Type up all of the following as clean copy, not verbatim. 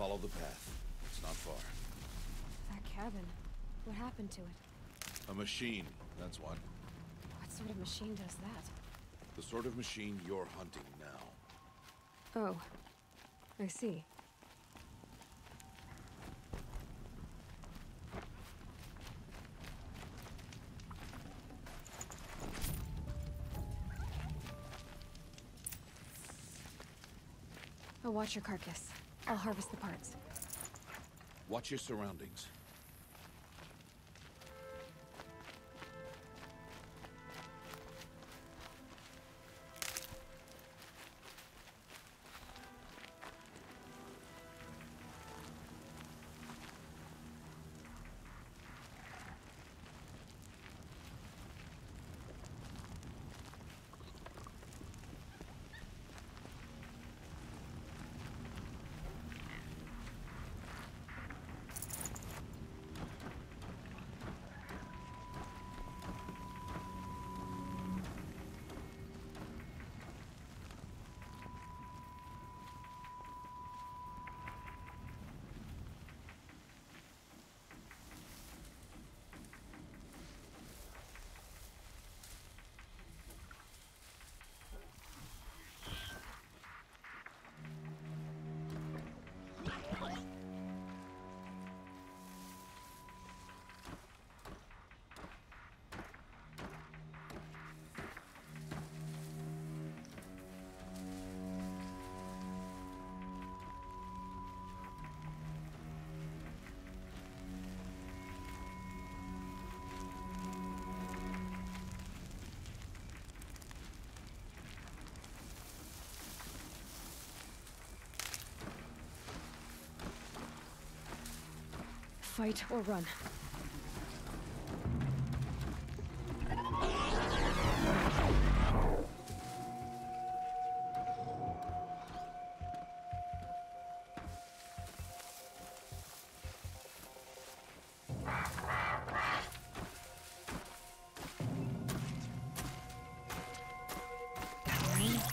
Follow the path. It's not far. That cabin. What happened to it? A machine, that's what. What sort of machine does that? The sort of machine you're hunting now. Oh. I see. I'll watch your carcass. I'll harvest the parts. Watch your surroundings. Fight or run.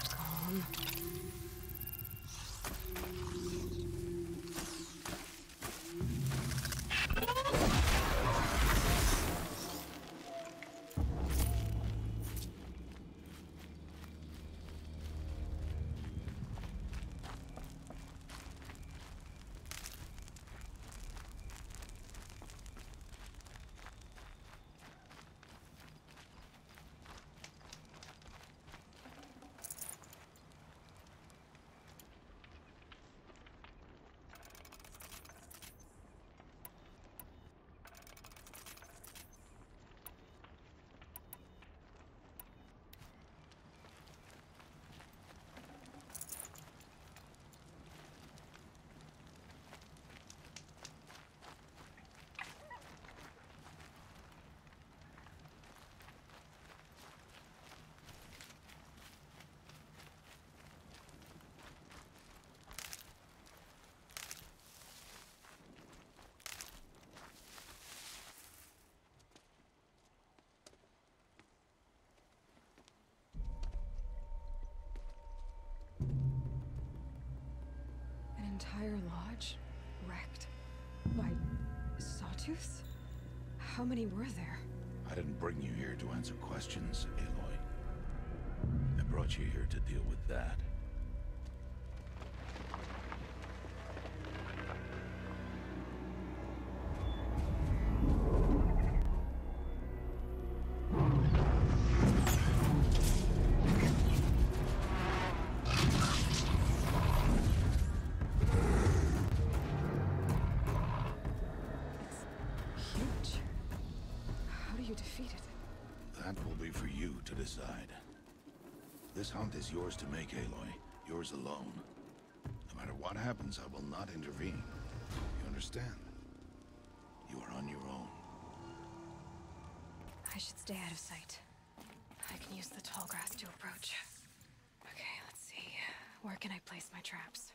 Calm. Entire lodge wrecked by sawtooths? How many were there? I didn't bring you here to answer questions, Aloy. I brought you here to deal with that. Decide. This hunt is yours to make, Aloy. Yours alone. No matter what happens, I will not intervene. You understand? You are on your own. I should stay out of sight. I can use the tall grass to approach. Okay, let's see. Where can I place my traps?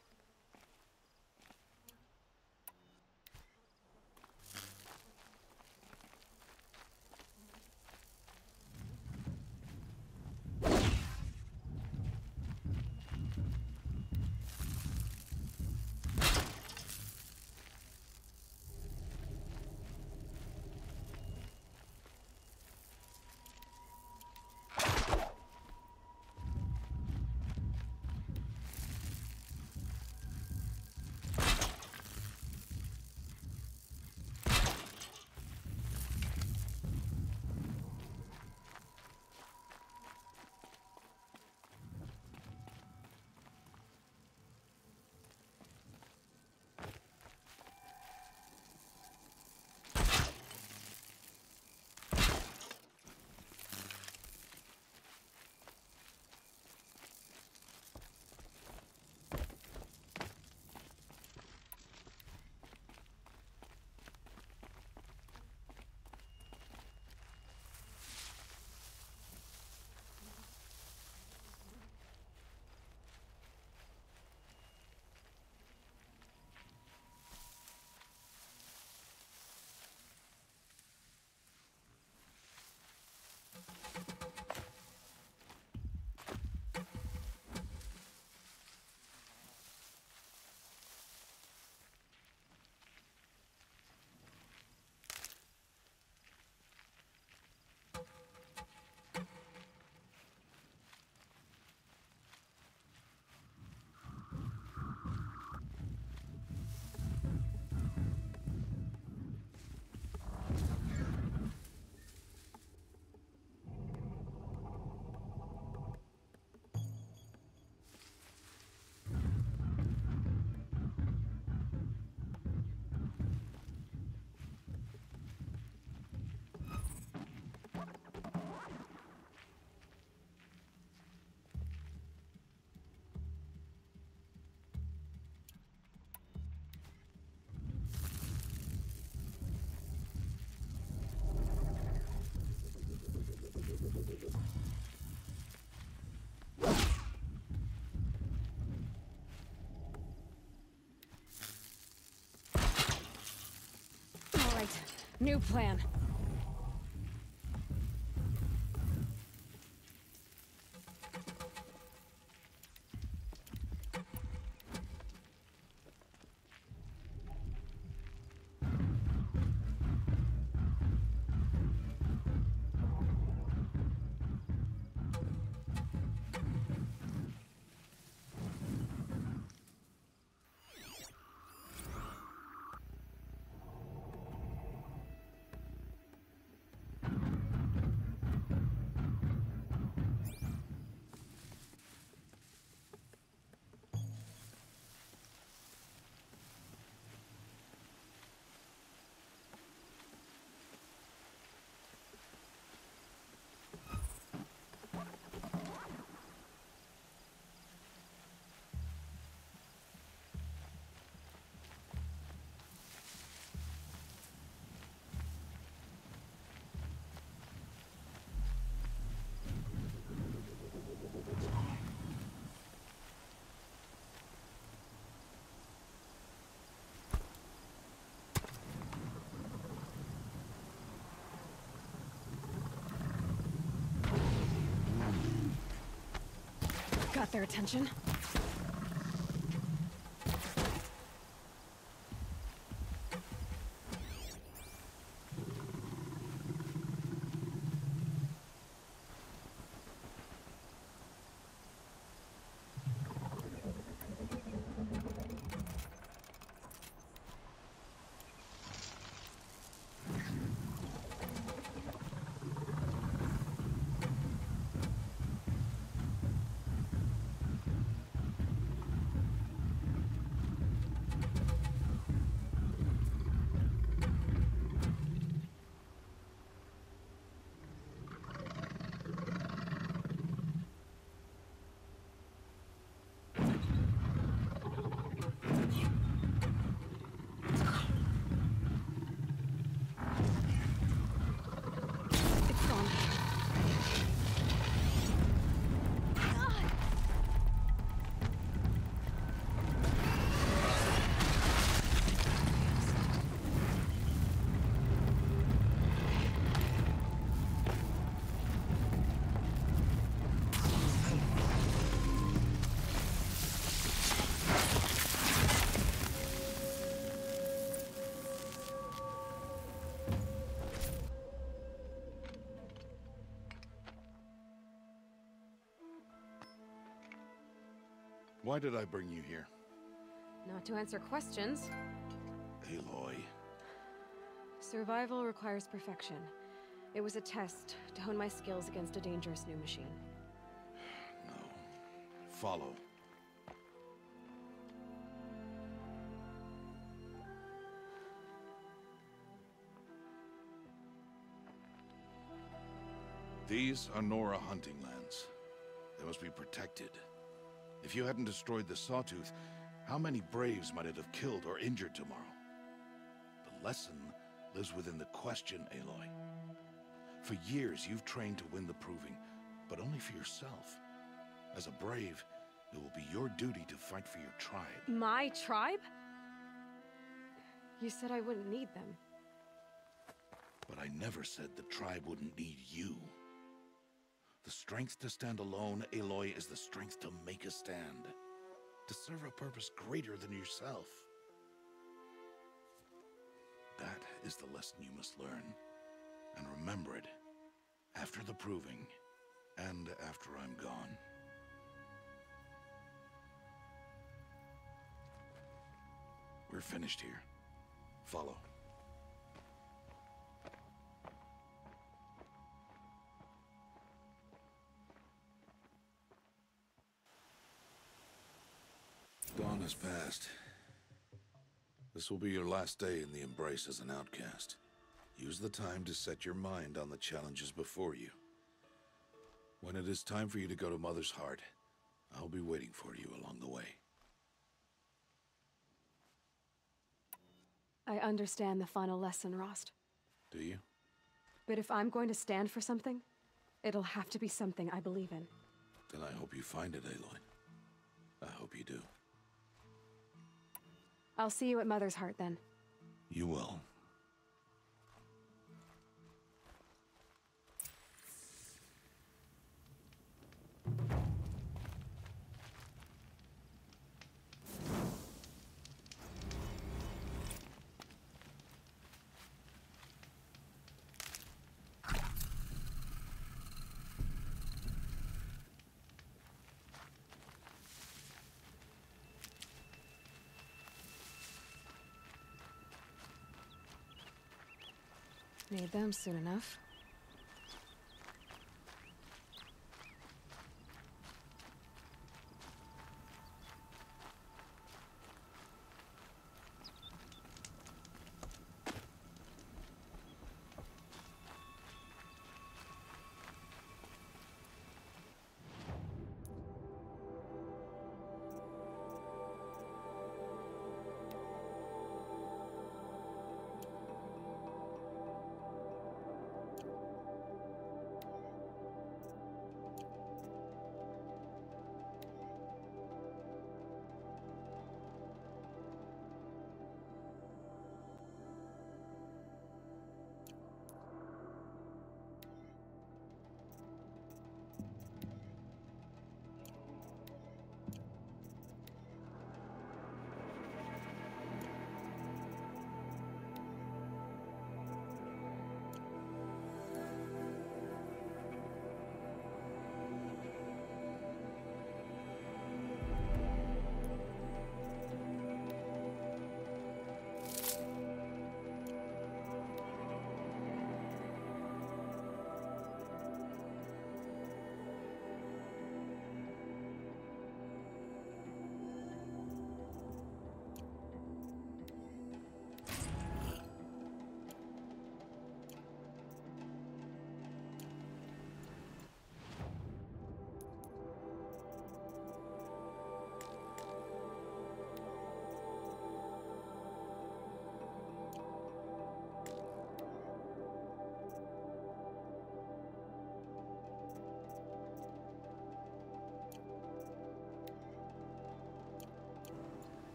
Right. New plan. Got their attention. Why did I bring you here? Not to answer questions. Aloy. Survival requires perfection. It was a test to hone my skills against a dangerous new machine. No. Follow. These are Nora hunting lands. They must be protected. If you hadn't destroyed the Sawtooth, how many Braves might it have killed or injured tomorrow? The lesson lives within the question, Aloy. For years, you've trained to win the Proving, but only for yourself. As a Brave, it will be your duty to fight for your tribe. My tribe? You said I wouldn't need them. But I never said the tribe wouldn't need you. The strength to stand alone, Aloy, is the strength to make a stand. To serve a purpose greater than yourself. That is the lesson you must learn. And remember it. After the Proving. And after I'm gone. We're finished here. Follow. Dawn has passed. This will be your last day in the Embrace as an outcast. Use the time to set your mind on the challenges before you. When it is time for you to go to Mother's Heart, I'll be waiting for you along the way. I understand the final lesson, Rost. Do you? But if I'm going to stand for something, it'll have to be something I believe in. Then I hope you find it, Aloy. I hope you do. I'll see you at Mother's Heart, then. You will. Need them soon enough.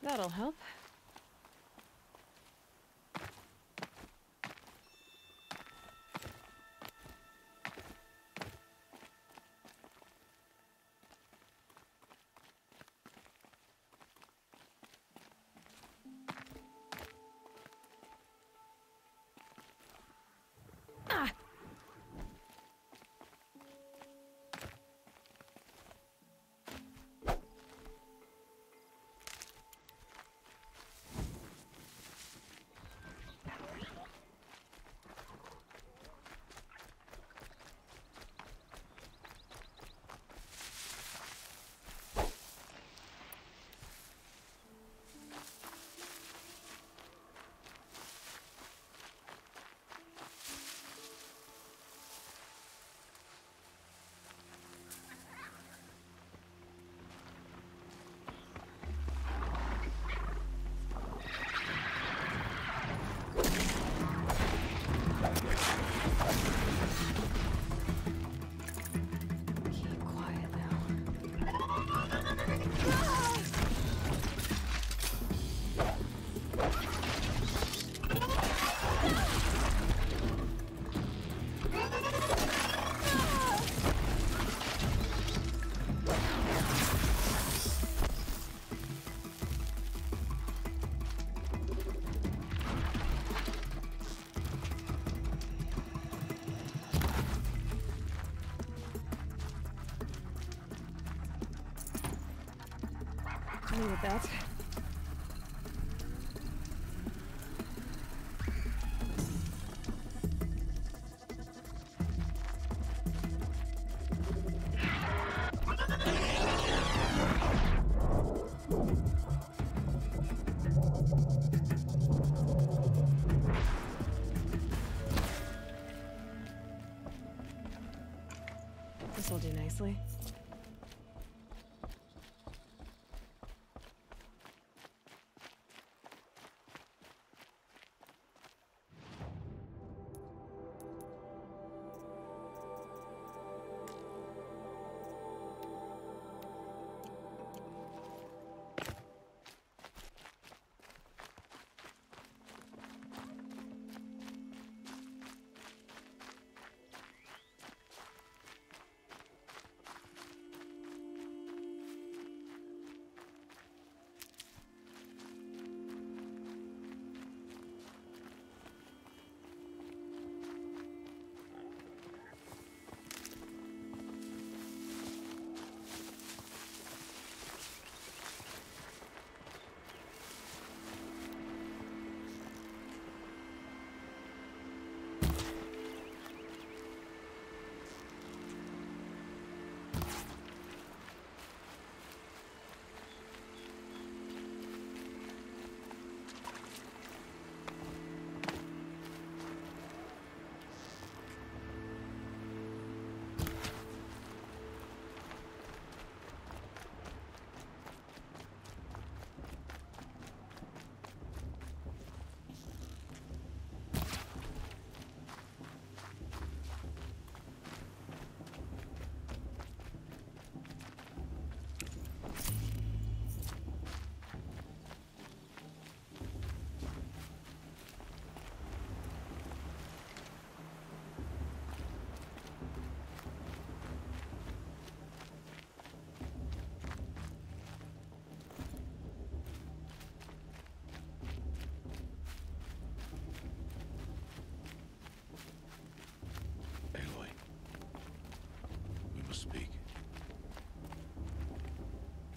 That'll help. With that. This'll do nicely.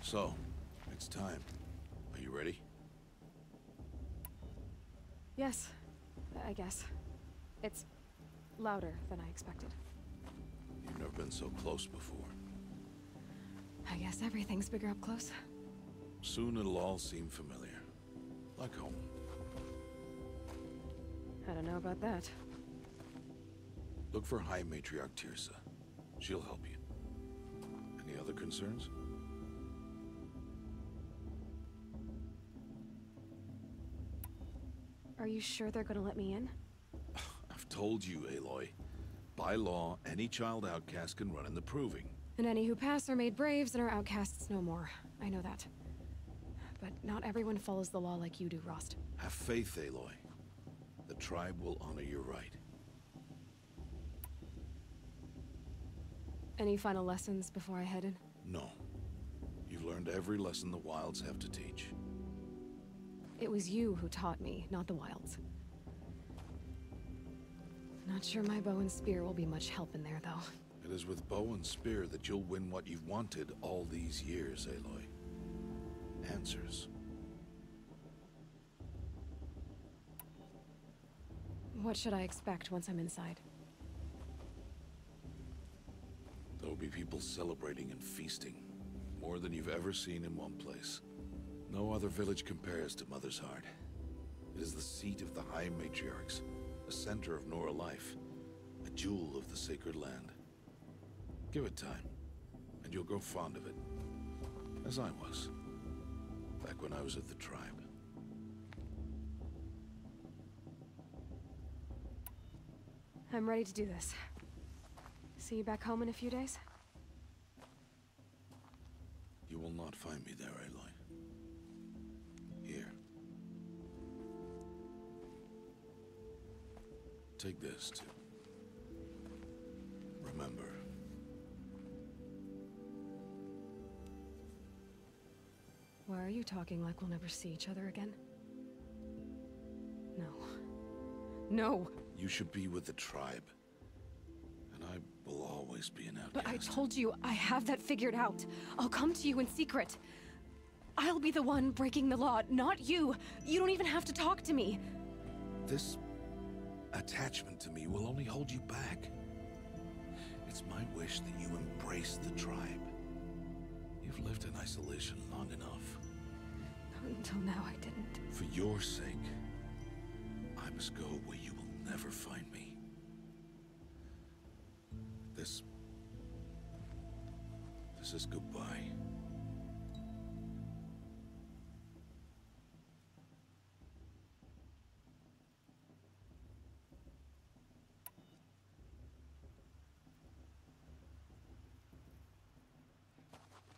So, it's time. Are you ready? Yes, I guess. It's louder than I expected. You've never been so close before. I guess everything's bigger up close. Soon it'll all seem familiar. Like home. I don't know about that. Look for High Matriarch Tirsa. She'll help you. Any other concerns? Are you sure they're gonna let me in? I've told you, Aloy. By law, any child outcast can run in the Proving. And any who pass are made braves and are outcasts no more. I know that. But not everyone follows the law like you do, Rost. Have faith, Aloy. The tribe will honor your right. Any final lessons before I head in? No. You've learned every lesson the Wilds have to teach. It was you who taught me, not the Wilds. Not sure my bow and spear will be much help in there, though. It is with bow and spear that you'll win what you've wanted all these years, Aloy. Answers. What should I expect once I'm inside? There will be people celebrating and feasting. More than you've ever seen in one place. No other village compares to Mother's Heart. It is the seat of the High Matriarchs, a center of Nora life, a jewel of the sacred land. Give it time, and you'll grow fond of it. As I was, back when I was at the tribe. I'm ready to do this. See you back home in a few days? You will not find me there, Aloy. Here. Take this, too. Remember. Why are you talking like we'll never see each other again? No. No! You should be with the tribe. And I will always be an outcast. But I told you, I have that figured out. I'll come to you in secret. I'll be the one breaking the law, not you. You don't even have to talk to me. This attachment to me will only hold you back. It's my wish that you embrace the tribe. You've lived in isolation long enough. Until now, I didn't. For your sake, I must go where you will never find me. This is goodbye.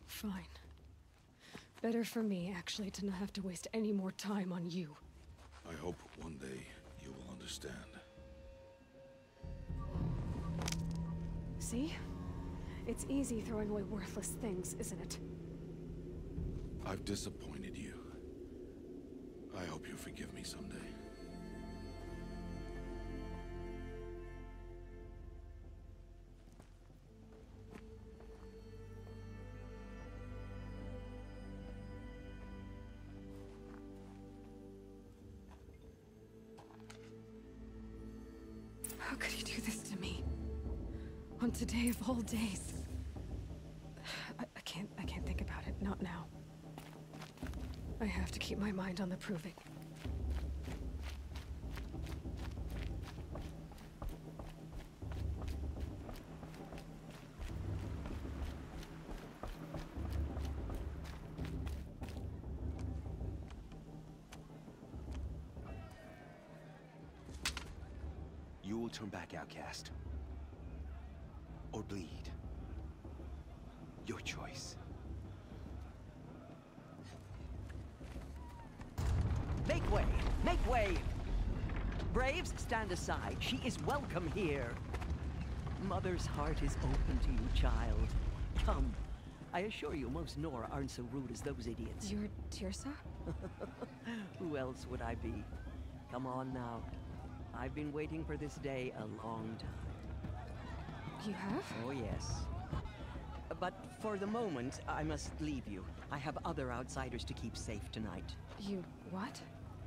Fine. Better for me, actually, to not have to waste any more time on you. I hope one day you will understand. See? It's easy throwing away worthless things, isn't it? I've disappointed you. I hope you forgive me someday. How could you do this to me? On today of all days. I can't think about it. Not now. I have to keep my mind on the Proving. You will turn back, outcast. Or bleed. Your choice. Make way! Make way! Braves, stand aside. She is welcome here. Mother's heart is open to you, child. Come. I assure you, most Nora aren't so rude as those idiots. You're Tirsa? Who else would I be? Come on now. I've been waiting for this day a long time. You have? Oh, yes. But for the moment, I must leave you. I have other outsiders to keep safe tonight. You what?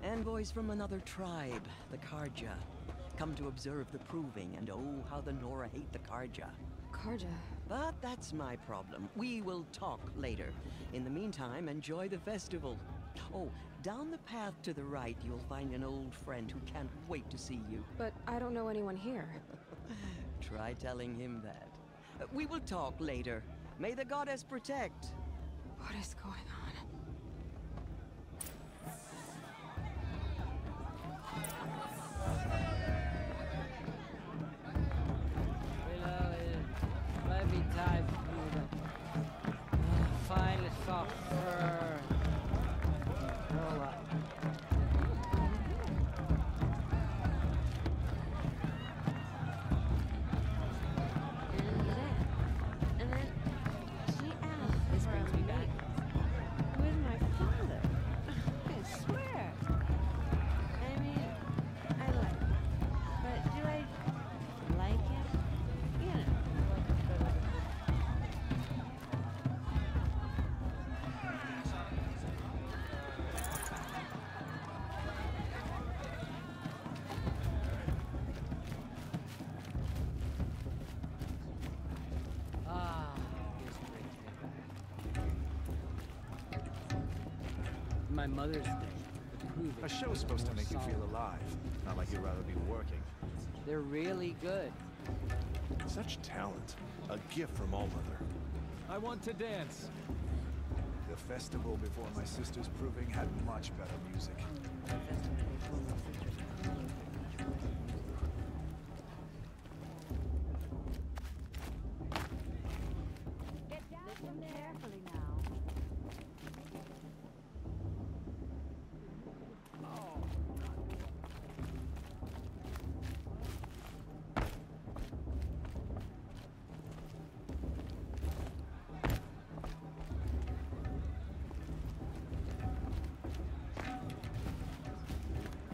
Envoys from another tribe, the Karja. Come to observe the proving, and oh, how the Nora hate the Karja. Karja. But that's my problem. We will talk later. In the meantime, enjoy the festival. Oh, down the path to the right, you'll find an old friend who can't wait to see you. But I don't know anyone here. Try telling him that. We will talk later. May the goddess protect. What is going on? Might be time for me to find a soft fur. Roll up. And then she asked this brings me back. With my father. I swear. I mean, I like him. But do I like him? You know. Ah, here's a great day back. My Mother's Day. Proving A show's supposed to more make you feel solid. alive, not like you'd rather be working. They're really good. Such talent. A gift from All-Mother. I want to dance. The festival before my sister's proving had much better music. Listen carefully now.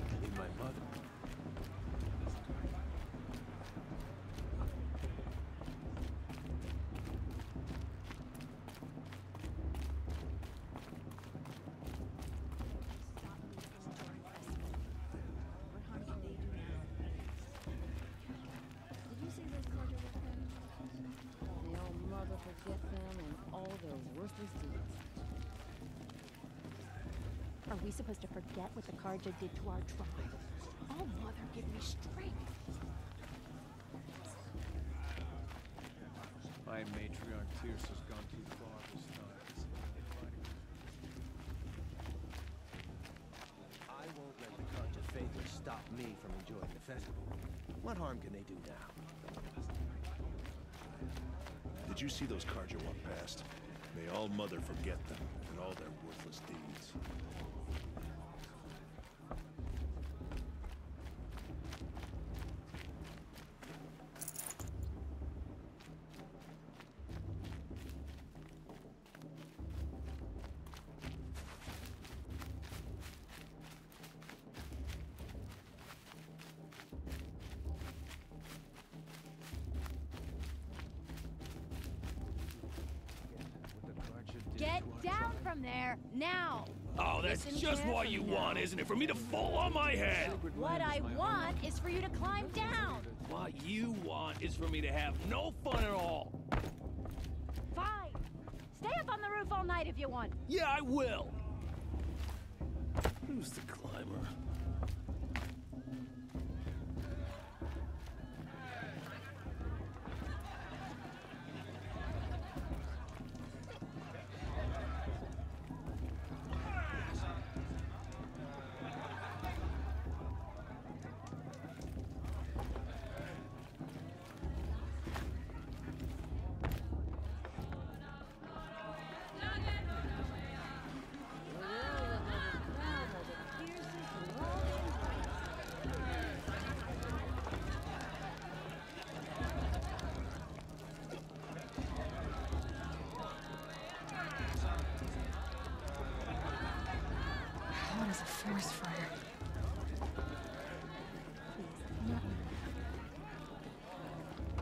I need my mother. Did you see those Carter with them? The old mother forget them and all their worthless deeds. Are we supposed to forget what the Karja did to our tribe? Oh, mother, give me strength. My matriarch Tierce has gone too far this time. I won't let the Karja favors stop me from enjoying the festival. What harm can they do now? Did you see those Karja walk past? May All-Mother forget them and all their worthless deeds. What the Karja did Get to our down tribe. from there, now! Oh, that's Listen just what you carefully want, now. isn't it? For me to fall on my head. What I want is for you to climb down! What you want is for me to have no fun at all. Fine! Stay up on the roof all night if you want. Yeah, I will. Who's the climber? What is a forest fire?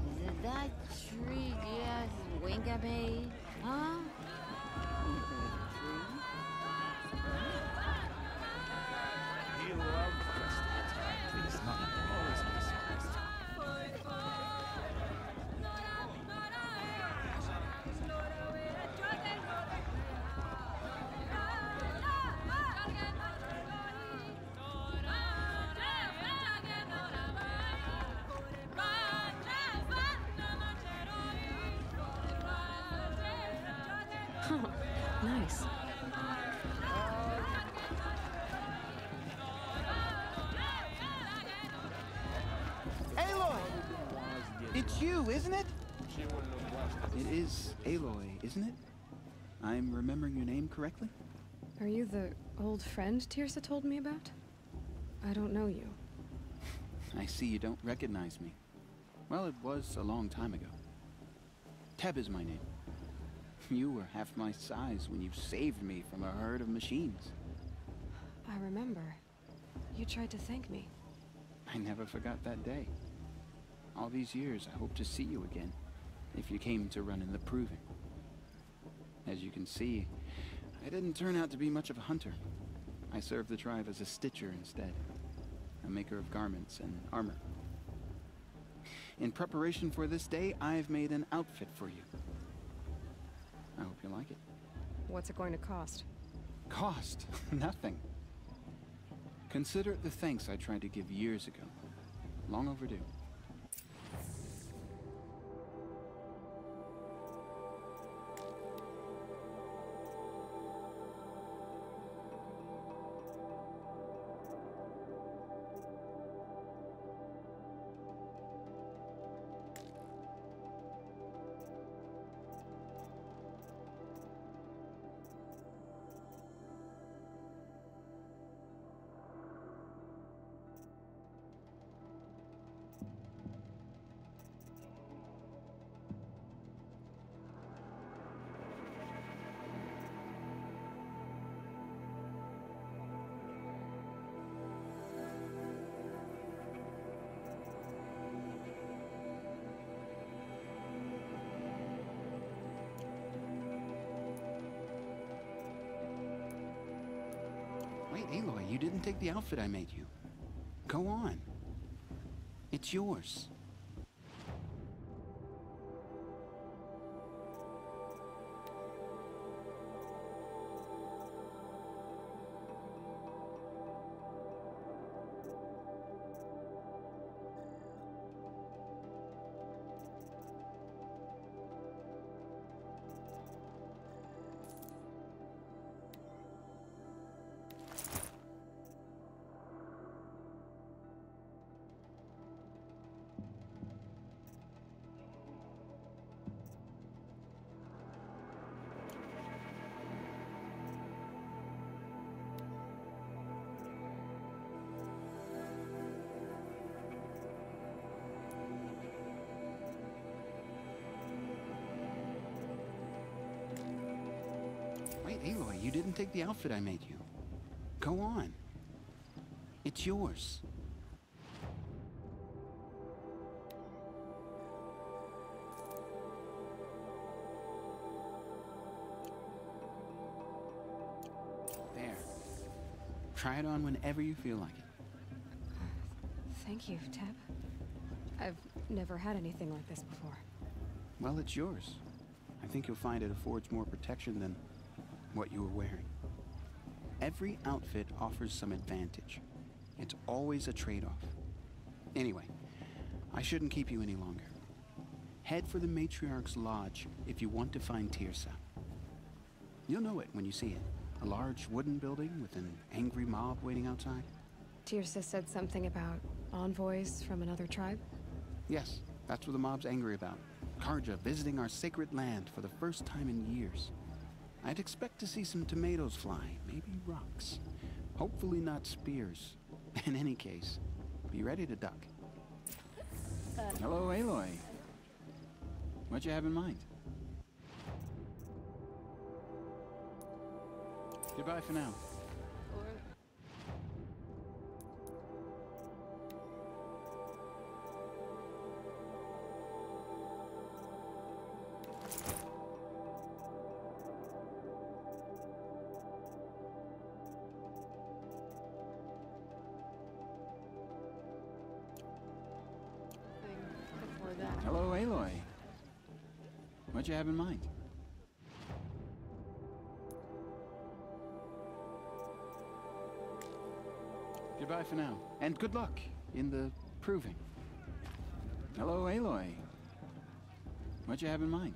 Is it that tree just wink at babe? Huh? He loved festival time. Please, not always be surprised. Nice. Aloy! It's you, isn't it? It is Aloy, isn't it? I'm remembering your name correctly? Are you the old friend Tirsa told me about? I don't know you. I see you don't recognize me. Well, it was a long time ago. Teb is my name. You were half my size when you saved me from a herd of machines. I remember. You tried to thank me. I never forgot that day. All these years, I hope to see you again, if you came to run in the proving. As you can see, I didn't turn out to be much of a hunter. I served the tribe as a stitcher instead, a maker of garments and armor. In preparation for this day, I've made an outfit for you. I hope you like it. What's it going to cost? Cost? Nothing. Consider it the thanks I tried to give years ago. Long overdue. Wait, Aloy, you didn't take the outfit I made you. Go on. It's yours. Wait, Aloy, you didn't take the outfit I made you. Go on. It's yours. There. Try it on whenever you feel like it. Thank you, Teb. I've never had anything like this before. Well, it's yours. I think you'll find it affords more protection than what you were wearing. Every outfit offers some advantage. It's always a trade-off. Anyway, I shouldn't keep you any longer. Head for the Matriarch's Lodge if you want to find Tirsa. You'll know it when you see it. A large wooden building with an angry mob waiting outside. Tirsa said something about envoys from another tribe? Yes, that's what the mob's angry about. Karja visiting our sacred land for the first time in years. I'd expect to see some tomatoes fly, maybe rocks. Hopefully not spears. In any case, be ready to duck. Hello, Aloy. What you have in mind? Goodbye for now. Hello, Aloy. What you have in mind? Goodbye for now, and good luck in the proving. Hello, Aloy. What you have in mind?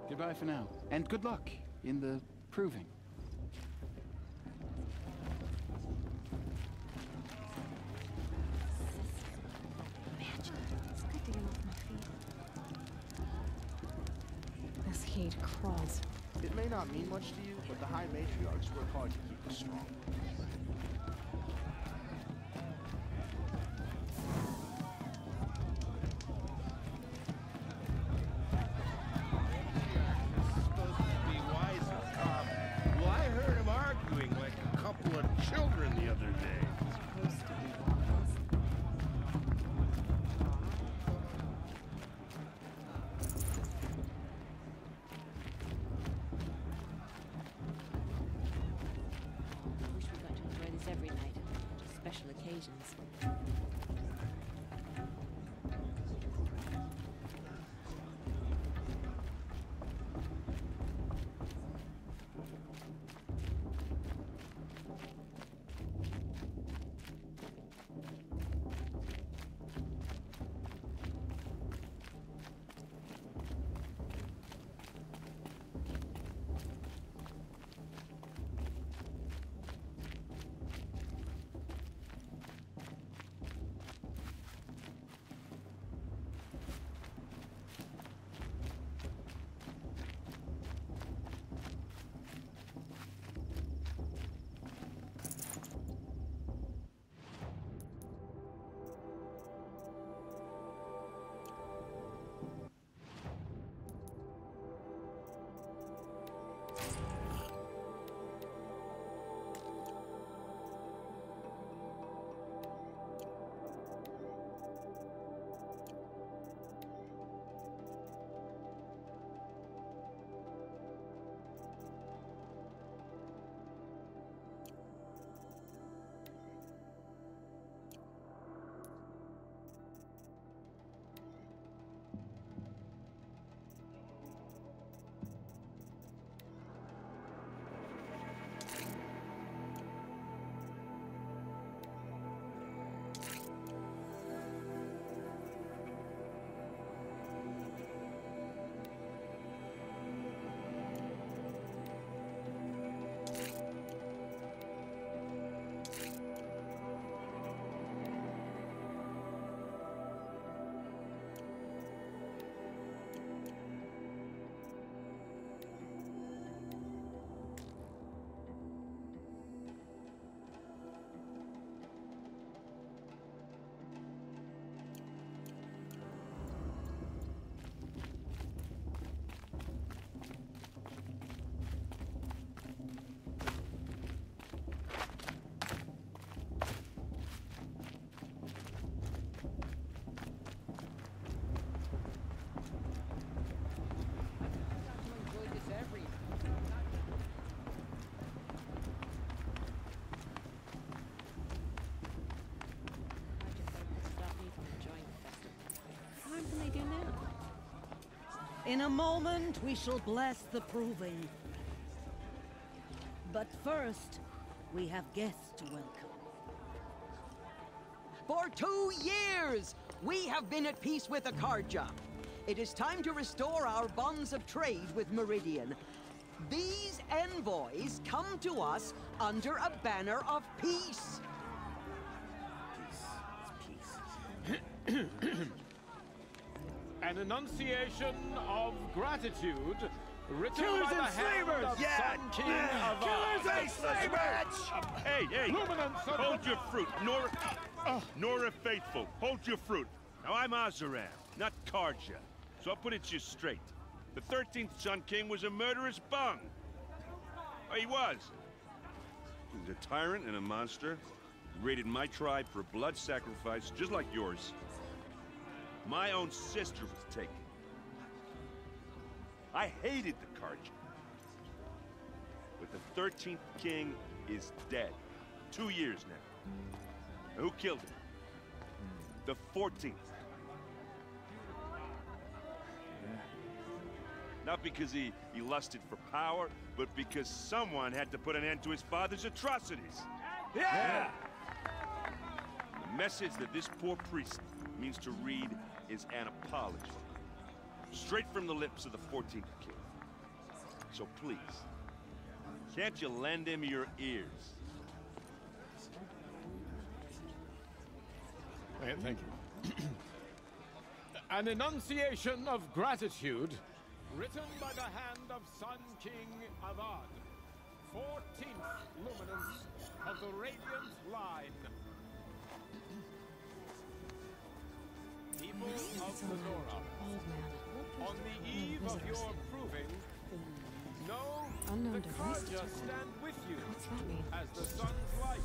Goodbye for now, and good luck in the proving. It's good to get off my feet. This heat crawls. It may not mean much to you, but the High Matriarchs work hard to keep us strong. Children the other day. I wish we got to enjoy this every night, just special occasions. In a moment, we shall bless the proving. But first, we have guests to welcome. For 2 years, we have been at peace with Akarja. It is time to restore our bonds of trade with Meridian. These envoys come to us under a banner of peace. An enunciation of gratitude written Killers by the and hand slavers! of Sun King of Killers and slavers! Hey, Luminance of hold your fruit. Nora Faithful, hold your fruit. Now, I'm Azaram, not Karja, so I'll put it just straight. The 13th Sun King was a murderous bung. Oh, he was. He was a tyrant and a monster. He raided my tribe for blood sacrifice, just like yours. My own sister was taken. I hated the Karja. But the 13th king is dead. 2 years now. And who killed him? The 14th. Not because he lusted for power, but because someone had to put an end to his father's atrocities. Yeah! The message that this poor priest means to read is an apology. Straight from the lips of the 14th king. So please, can't you lend him your ears? Thank you. An enunciation of gratitude written by the hand of Sun King Avad, 14th luminance of the Radiant Line. People of Lenora, on the eve of your proving, know Unknown the device Karja detected. stand with you What's that mean? as the sun's light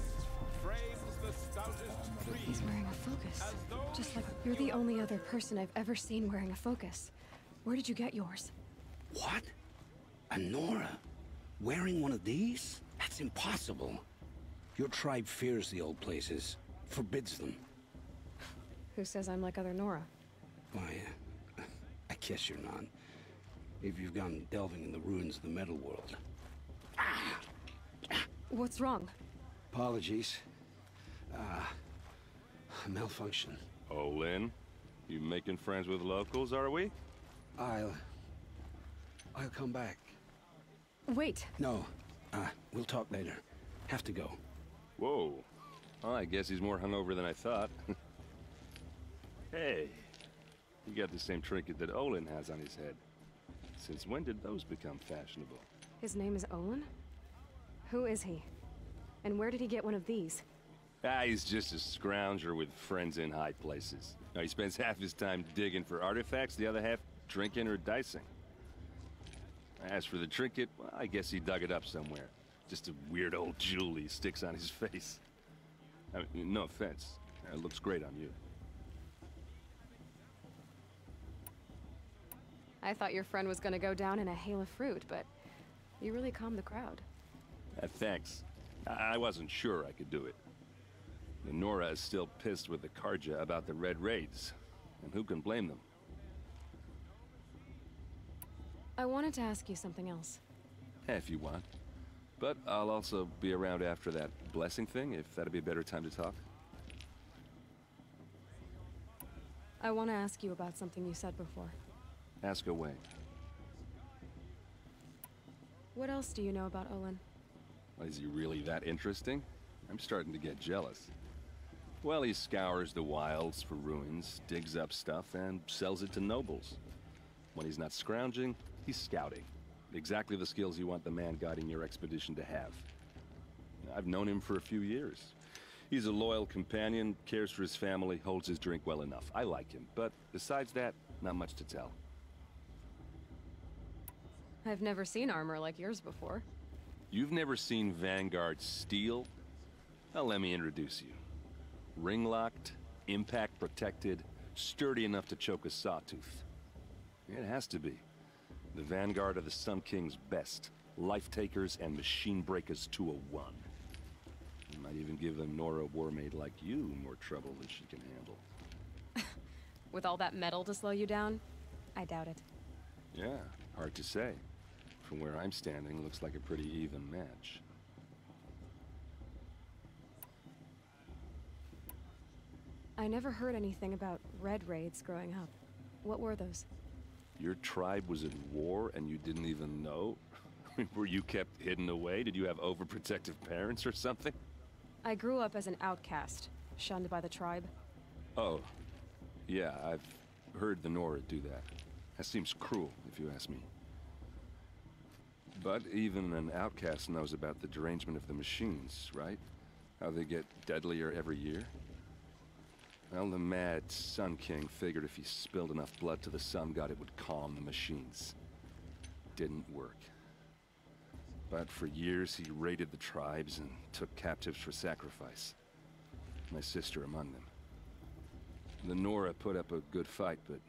frames the stoutest tree. He's wearing a focus. As though Just like you're the only other person I've ever seen wearing a focus. Where did you get yours? What? A Nora? Wearing one of these? That's impossible. Your tribe fears the old places, forbids them. Who says I'm like other Nora? Why, I guess you're not. If you've gone delving in the ruins of the metal world. What's wrong? Apologies. A malfunction. Oh, Lynn, you making friends with locals, are we? I'll come back. Wait. No, we'll talk later. Have to go. Whoa. Well, I guess he's more hungover than I thought. Hey, you got the same trinket that Olin has on his head. Since when did those become fashionable? His name is Olin? Who is he? And where did he get one of these? He's just a scrounger with friends in high places. Now, he spends half his time digging for artifacts, the other half drinking or dicing. As for the trinket, well, I guess he dug it up somewhere. Just a weird old jewel he sticks on his face. I mean, no offense. It looks great on you. I thought your friend was gonna go down in a hail of fruit, but you really calmed the crowd. Thanks. I wasn't sure I could do it. And Nora is still pissed with the Karja about the Red Raids. And who can blame them? I wanted to ask you something else. If you want. But I'll also be around after that blessing thing, if that'd be a better time to talk. I want to ask you about something you said before. Ask away. What else do you know about Olin? Is he really that interesting? I'm starting to get jealous. Well, he scours the wilds for ruins, digs up stuff, and sells it to nobles. When he's not scrounging, he's scouting. Exactly the skills you want the man guiding your expedition to have. I've known him for a few years. He's a loyal companion, cares for his family, holds his drink well enough. I like him, but besides that, not much to tell. I've never seen armor like yours before. You've never seen Vanguard steel? Well, let me introduce you. Ring-locked, impact-protected, sturdy enough to choke a sawtooth. It has to be. The Vanguard of the Sun King's best. Life-takers and machine-breakers to a one. You might even give a Nora warmaid like you more trouble than she can handle. With all that metal to slow you down? I doubt it. Yeah, hard to say. From where I'm standing, looks like a pretty even match. I never heard anything about red raids growing up. What were those? Your tribe was at war and you didn't even know? Were you kept hidden away? Did you have overprotective parents or something? I grew up as an outcast, shunned by the tribe. Oh, yeah, I've heard the Nora do that. That seems cruel, if you ask me. But even an outcast knows about the derangement of the machines, right? How they get deadlier every year? Well, the mad Sun King figured if he spilled enough blood to the Sun God, it would calm the machines. Didn't work. But for years, he raided the tribes and took captives for sacrifice. My sister among them. The Nora put up a good fight, but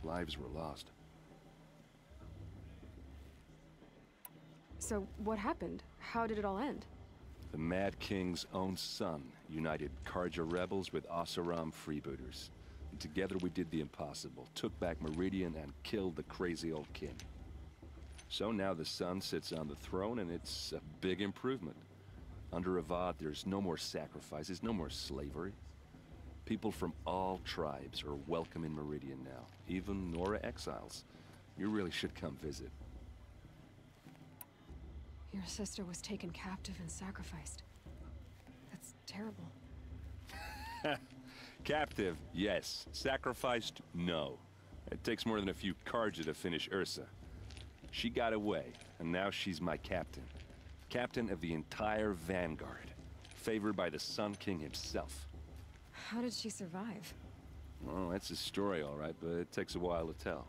lives were lost. So, what happened? How did it all end? The Mad King's own son united Karja rebels with Oseram freebooters. And together we did the impossible, took back Meridian and killed the crazy old king. So now the Sun sits on the throne and it's a big improvement. Under Avad, there's no more sacrifices, no more slavery. People from all tribes are welcome in Meridian now, even Nora exiles. You really should come visit. Your sister was taken captive and sacrificed. That's terrible. Captive, yes. Sacrificed, no. It takes more than a few Karja to finish Ursa. She got away, and now she's my captain. Captain of the entire Vanguard. Favored by the Sun King himself. How did she survive? Well, that's a story, all right, but it takes a while to tell.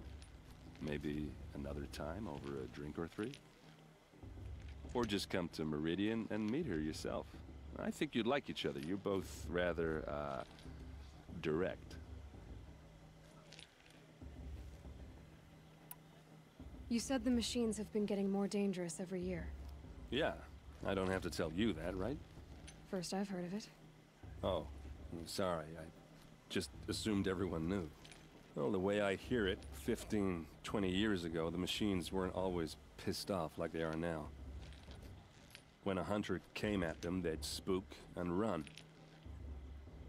Maybe another time over a drink or three? Or just come to Meridian and meet her yourself. I think you'd like each other. You're both rather, direct. You said the machines have been getting more dangerous every year. Yeah, I don't have to tell you that, right? First I've heard of it. Oh, I'm sorry. I just assumed everyone knew. Well, the way I hear it, 15, 20 years ago, the machines weren't always pissed off like they are now. When a hunter came at them, they'd spook and run.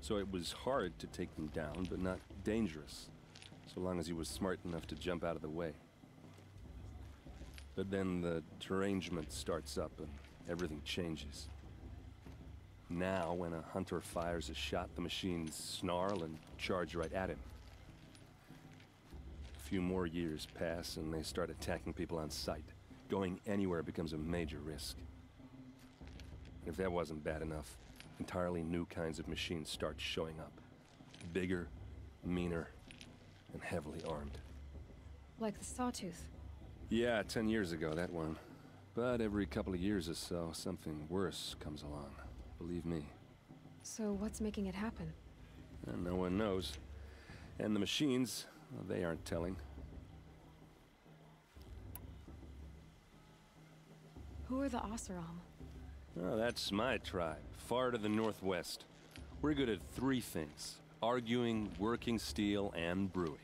So it was hard to take them down, but not dangerous, so long as he was smart enough to jump out of the way. But then the derangement starts up and everything changes. Now, when a hunter fires a shot, the machines snarl and charge right at him. A few more years pass and they start attacking people on sight. Going anywhere becomes a major risk. If that wasn't bad enough, entirely new kinds of machines start showing up. Bigger, meaner, and heavily armed. Like the Sawtooth. Yeah, 10 years ago, that one. But every couple of years or so, something worse comes along. Believe me. So what's making it happen? And no one knows. And the machines, well, they aren't telling. Who are the Oseram? Oh, that's my tribe, far to the northwest. We're good at three things. Arguing, working steel, and brewing.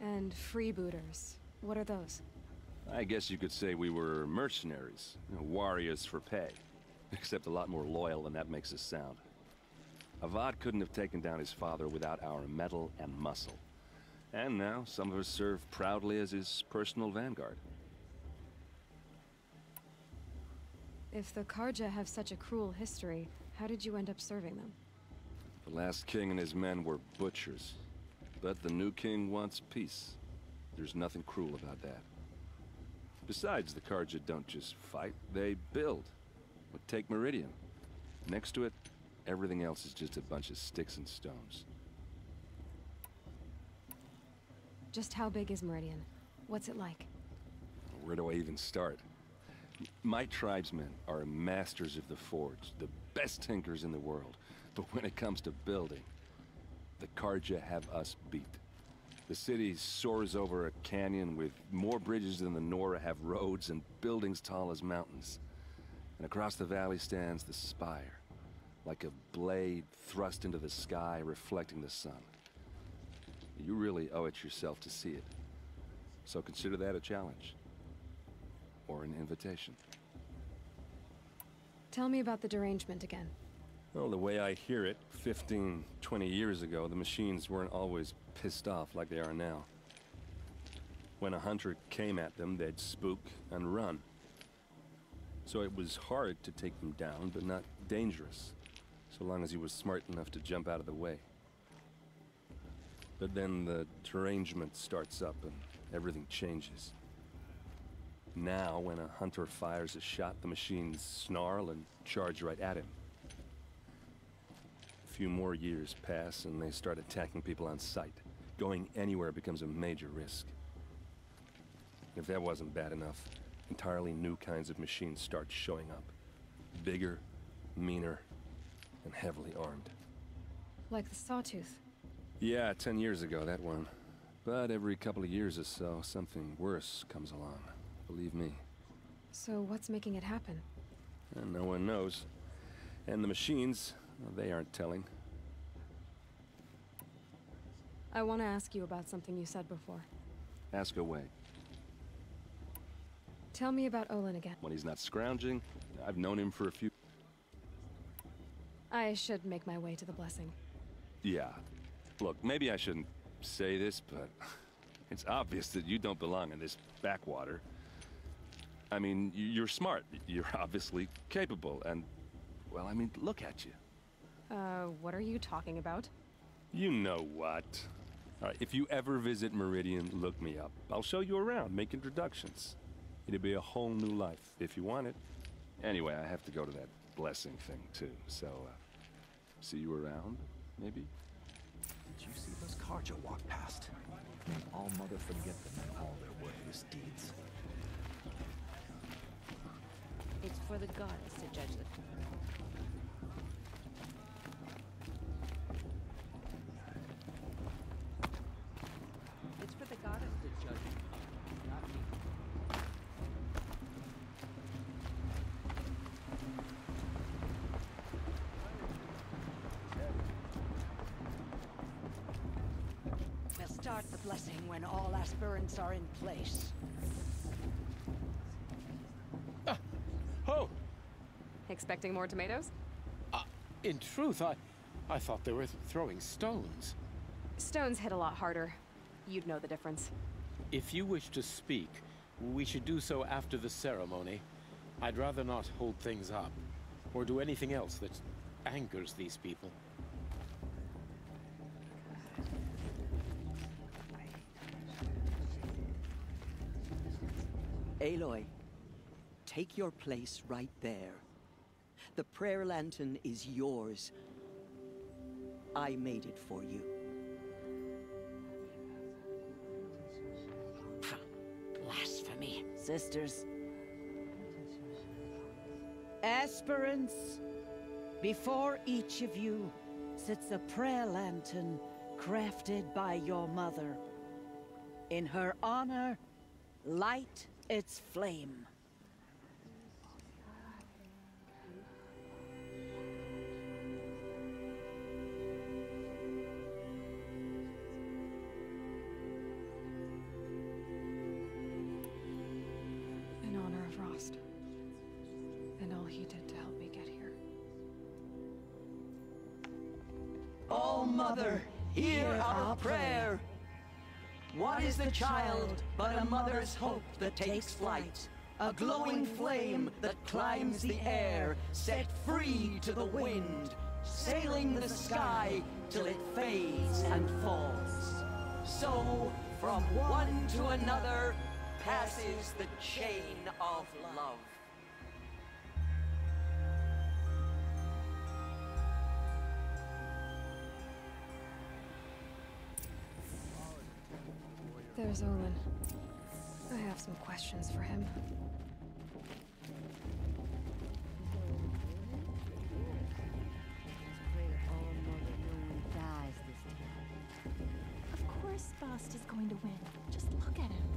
And freebooters. What are those? I guess you could say we were mercenaries. Warriors for pay. Except a lot more loyal than that makes us sound. Avad couldn't have taken down his father without our metal and muscle. And now, some of us serve proudly as his personal vanguard. If the Karja have such a cruel history, how did you end up serving them? The last king and his men were butchers. But the new king wants peace. There's nothing cruel about that. Besides, the Karja don't just fight, they build. But take Meridian. Next to it, everything else is just a bunch of sticks and stones. Just how big is Meridian? What's it like? Where do I even start? My tribesmen are masters of the forge, the best tinkers in the world. But when it comes to building, the Karja have us beat. The city soars over a canyon with more bridges than the Nora have roads and buildings tall as mountains. And across the valley stands the spire, like a blade thrust into the sky reflecting the sun. You really owe it yourself to see it. So consider that a challenge. Or an invitation. Tell me about the derangement again. Well, the way I hear it, 15, 20 years ago, the machines weren't always pissed off like they are now. When a hunter came at them, they'd spook and run. So it was hard to take them down, but not dangerous, so long as he was smart enough to jump out of the way. But then the derangement starts up and everything changes. Now, when a hunter fires a shot, the machines snarl and charge right at him. A few more years pass and they start attacking people on sight. Going anywhere becomes a major risk. If that wasn't bad enough, entirely new kinds of machines start showing up. Bigger, meaner, and heavily armed. Like the Sawtooth. Yeah, 10 years ago, that one. But every couple of years or so, something worse comes along. Believe me. So what's making it happen? And no one knows. And the machines, well, they aren't telling. I want to ask you about something you said before. Ask away. Tell me about Olin again. When he's not scrounging, I've known him for a few... I should make my way to the blessing. Yeah. Look, maybe I shouldn't say this, but it's obvious that you don't belong in this backwater. I mean, you're smart. You're obviously capable, and... well, I mean, look at you. What are you talking about? You know what. All right, if you ever visit Meridian, look me up. I'll show you around, make introductions. It'll be a whole new life, if you want it. Anyway, I have to go to that blessing thing, too, so, see you around, maybe? Did you see those cars you walked past? May all Mother forget them and all their worthless deeds. It's for the goddess to judge the... It's for the goddess to judge it, not me. We'll start the blessing when all aspirants are in place. Oh! Expecting more tomatoes? In truth, I thought they were throwing stones. Stones hit a lot harder. You'd know the difference. If you wish to speak, we should do so after the ceremony. I'd rather not hold things up, or do anything else that angers these people. Aloy, take your place right there. The prayer lantern is yours. I made it for you. Blasphemy, sisters. Aspirants, before each of you sits a prayer lantern crafted by your mother. In her honor, light its flame. In honor of Rost. And all he did to help me get here. Oh, Mother, hear our prayer. What is the child but a mother's hope that takes flight? A glowing flame that climbs the air, set free to the wind, sailing the sky till it fades and falls. So, from one to another, passes the chain of love. There's Olin. I have some questions for him. Pray all Mother Moon dies this time. Of course Bast is going to win. Just look at him.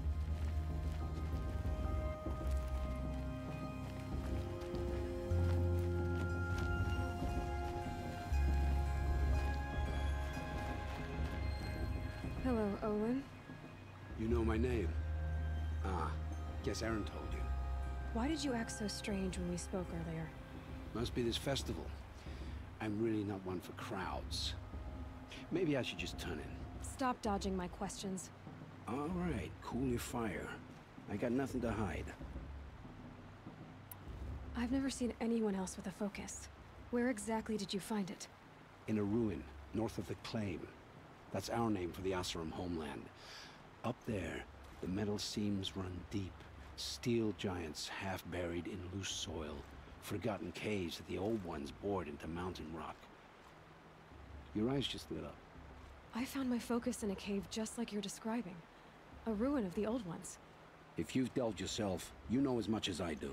Hello, Olin. You know my name. Guess Aaron told you. Why did you act so strange when we spoke earlier? Must be this festival. I'm really not one for crowds. Maybe I should just turn in. Stop dodging my questions. All right, cool your fire. I got nothing to hide. I've never seen anyone else with a focus. Where exactly did you find it? In a ruin, north of the Claim. That's our name for the Asuram homeland. Up there, the metal seams run deep. Steel giants half buried in loose soil. Forgotten caves that the old ones bored into mountain rock. Your eyes just lit up. I found my focus in a cave just like you're describing. A ruin of the old ones. If you've delved yourself, you know as much as I do.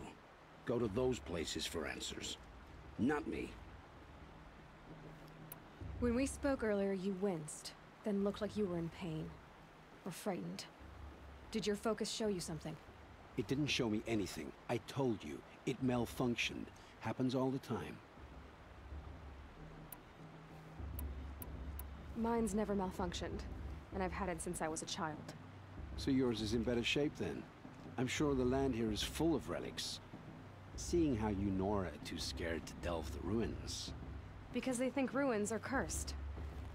Go to those places for answers. Not me. When we spoke earlier, you winced, then looked like you were in pain. Or frightened. Did your focus show you something? It didn't show me anything. I told you. It malfunctioned. Happens all the time. Mine's never malfunctioned, and I've had it since I was a child. So yours is in better shape then. I'm sure the land here is full of relics. Seeing how you Nora are too scared to delve the ruins. Because they think ruins are cursed.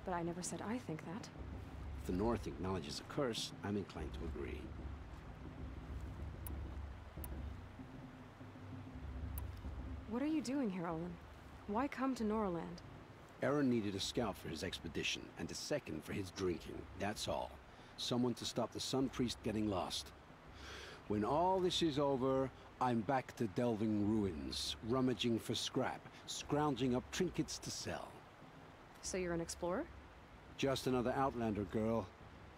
But I never said I think that. If the North acknowledges a curse, I'm inclined to agree. What are you doing here, Olin? Why come to Noraland? Aaron needed a scout for his expedition, and a second for his drinking. That's all. Someone to stop the Sun Priest getting lost. When all this is over, I'm back to delving ruins, rummaging for scrap, scrounging up trinkets to sell. So you're an explorer? Just another Outlander, girl.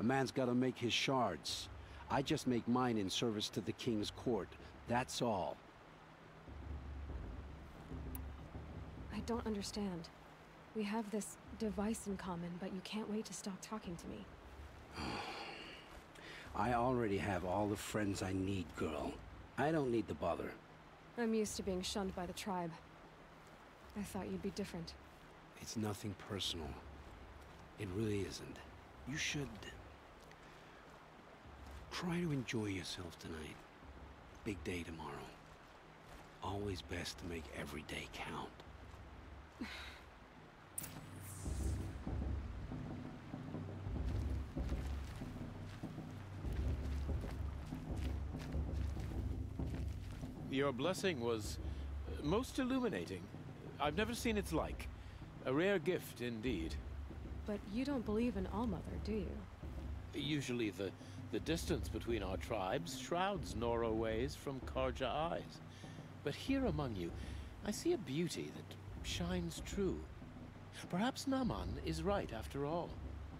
A man's gotta make his shards. I just make mine in service to the King's court. That's all. I don't understand. We have this device in common, but you can't wait to stop talking to me. I already have all the friends I need, girl. I don't need the bother. I'm used to being shunned by the tribe. I thought you'd be different. It's nothing personal. It really isn't. You should try to enjoy yourself tonight. Big day tomorrow. Always best to make every day count. Your blessing was most illuminating. I've never seen its like. A rare gift indeed. But you don't believe in Allmother, do you? Usually the distance between our tribes shrouds Nora ways from Karja eyes. But here among you, I see a beauty that shines true. Perhaps Naman is right after all,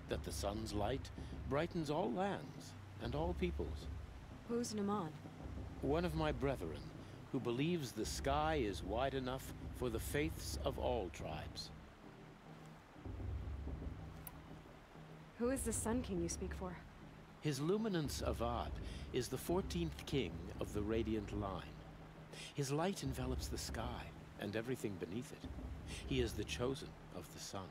that the sun's light brightens all lands and all peoples. Who's Naman? One of my brethren, who believes the sky is wide enough for the faiths of all tribes. Who is the Sun King you speak for? His Luminance Avad is the 14th king of the Radiant Line. His light envelops the sky and everything beneath it. He is the chosen of the sun.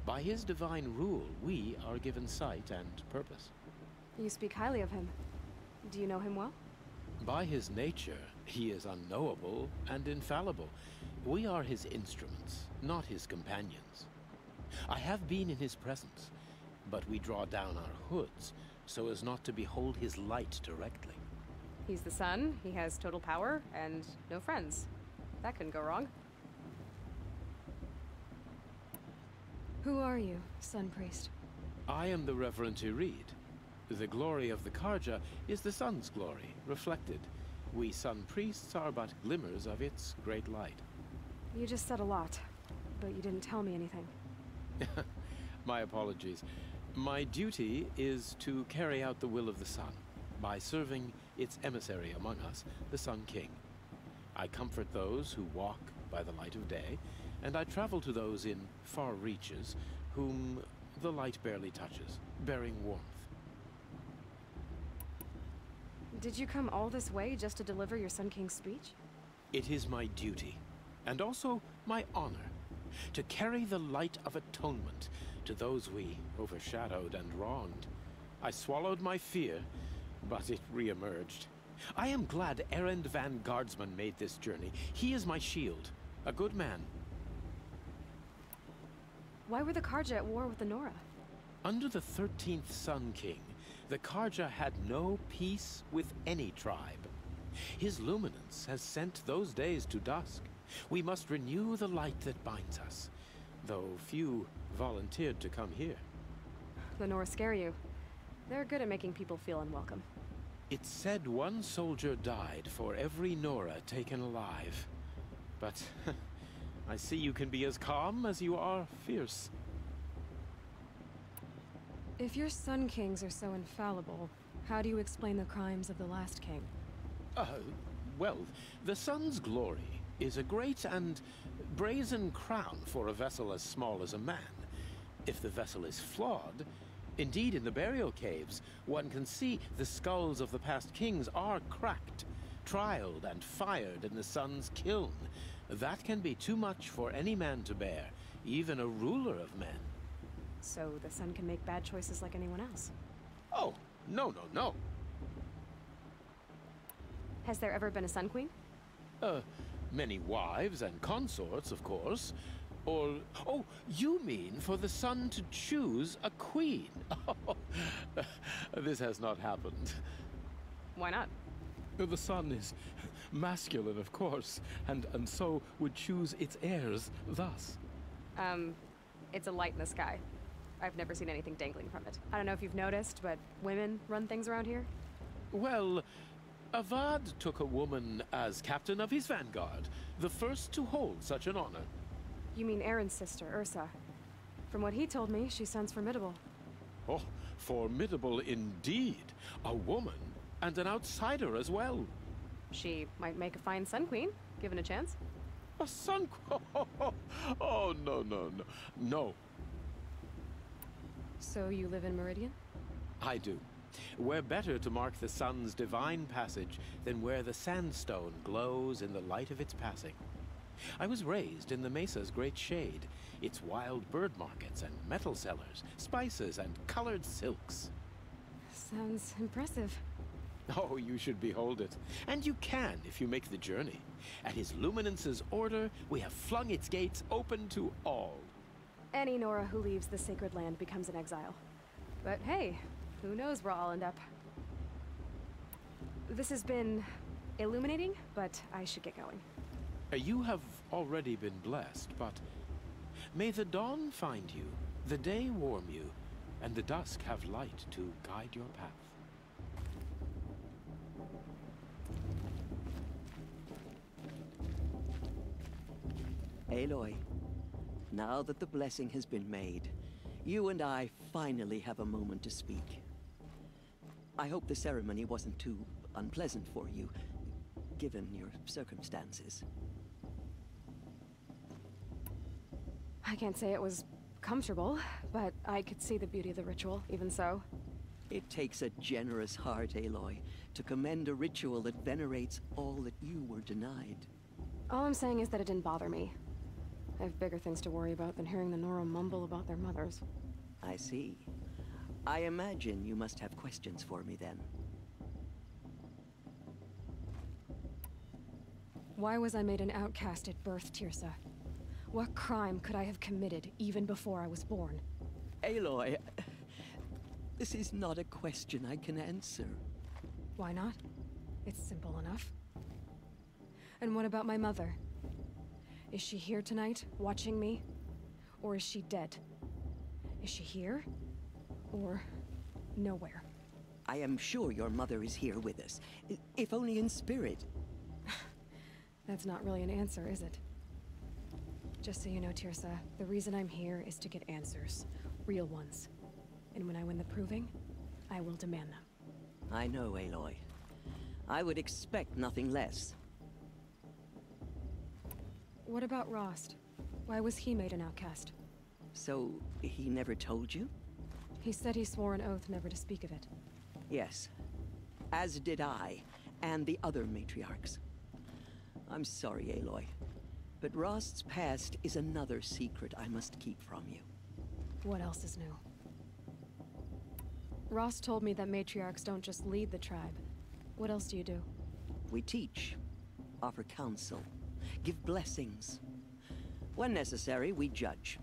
By his divine rule, we are given sight and purpose. You speak highly of him. Do you know him well? By his nature, he is unknowable and infallible. We are his instruments, not his companions. I have been in his presence, but we draw down our hoods so as not to behold his light directly. He's the sun, he has total power, and no friends. That couldn't go wrong. Who are you, Sun Priest? I am the Reverend Irid. The glory of the Karja is the sun's glory, reflected. We Sun Priests are but glimmers of its great light. You just said a lot, but you didn't tell me anything. My apologies. My duty is to carry out the will of the sun, by serving its emissary among us, the Sun King. I comfort those who walk by the light of day, and I travel to those in far reaches, whom the light barely touches, bearing warmth. Did you come all this way just to deliver your Sun King's speech? It is my duty, and also my honor, to carry the light of atonement to those we overshadowed and wronged. I swallowed my fear, but it re-emerged. I am glad Erend van Guardsman made this journey. He is my shield. A good man. Why were the Karja at war with the Nora? Under the 13th Sun King, the Karja had no peace with any tribe. His luminance has sent those days to dusk. We must renew the light that binds us, though few volunteered to come here. The Nora scare you. They're good at making people feel unwelcome. It's said one soldier died for every Nora taken alive. But I see you can be as calm as you are fierce. If your Sun Kings are so infallible, how do you explain the crimes of the last king? Well, the sun's glory is a great and brazen crown for a vessel as small as a man. If the vessel is flawed, indeed in the burial caves, one can see the skulls of the past kings are cracked, trialed and fired in the sun's kiln. That can be too much for any man to bear, even a ruler of men. So the sun can make bad choices like anyone else? Oh, no, no, no. Has there ever been a Sun Queen? Many wives and consorts, of course. Or, oh, you mean for the sun to choose a queen? This has not happened. Why not? The sun is masculine, of course, and so would choose its heirs thus. It's a light in the sky. I've never seen anything dangling from it. I don't know if you've noticed, but women run things around here. Well, Avad took a woman as captain of his vanguard, the first to hold such an honor. You mean Aaron's sister, Ursa. From what he told me, she sounds formidable. Oh, formidable indeed. A woman, and an outsider as well. She might make a fine Sun Queen, given a chance. A Sun Queen? Oh, no, no, no. No. So you live in Meridian? I do. Where better to mark the sun's divine passage than where the sandstone glows in the light of its passing. I was raised in the mesa's great shade, its wild bird markets and metal cellars, spices and colored silks. Sounds impressive. Oh, you should behold it. And you can if you make the journey. At his luminance's order, we have flung its gates open to all. Any Nora who leaves the sacred land becomes an exile. But hey, who knows where I'll end up. This has been illuminating, but I should get going. You have already been blessed, but may the dawn find you, the day warm you, and the dusk have light to guide your path. Aloy, now that the blessing has been made, you and I finally have a moment to speak. I hope the ceremony wasn't too unpleasant for you, given your circumstances. I can't say it was comfortable, but I could see the beauty of the ritual, even so. It takes a generous heart, Aloy, to commend a ritual that venerates all that you were denied. All I'm saying is that it didn't bother me. I have bigger things to worry about than hearing the Nora mumble about their mothers. I see. I imagine you must have questions for me then. Why was I made an outcast at birth, Tirsa? What crime could I have committed even before I was born? Aloy, this is not a question I can answer. Why not? It's simple enough. And what about my mother? Is she here tonight, watching me? Or is she dead? Is she here? Or nowhere? I am sure your mother is here with us, if only in spirit. That's not really an answer, is it? Just so you know, Tirsa, the reason I'm here is to get answers. Real ones. And when I win the proving, I will demand them. I know, Aloy. I would expect nothing less. What about Rost? Why was he made an outcast? So, he never told you? He said he swore an oath never to speak of it. Yes. As did I, and the other matriarchs. I'm sorry, Aloy, but Rost's past is another secret I must keep from you. What else is new? Rost told me that matriarchs don't just lead the tribe. What else do you do? We teach, offer counsel, give blessings. When necessary, we judge.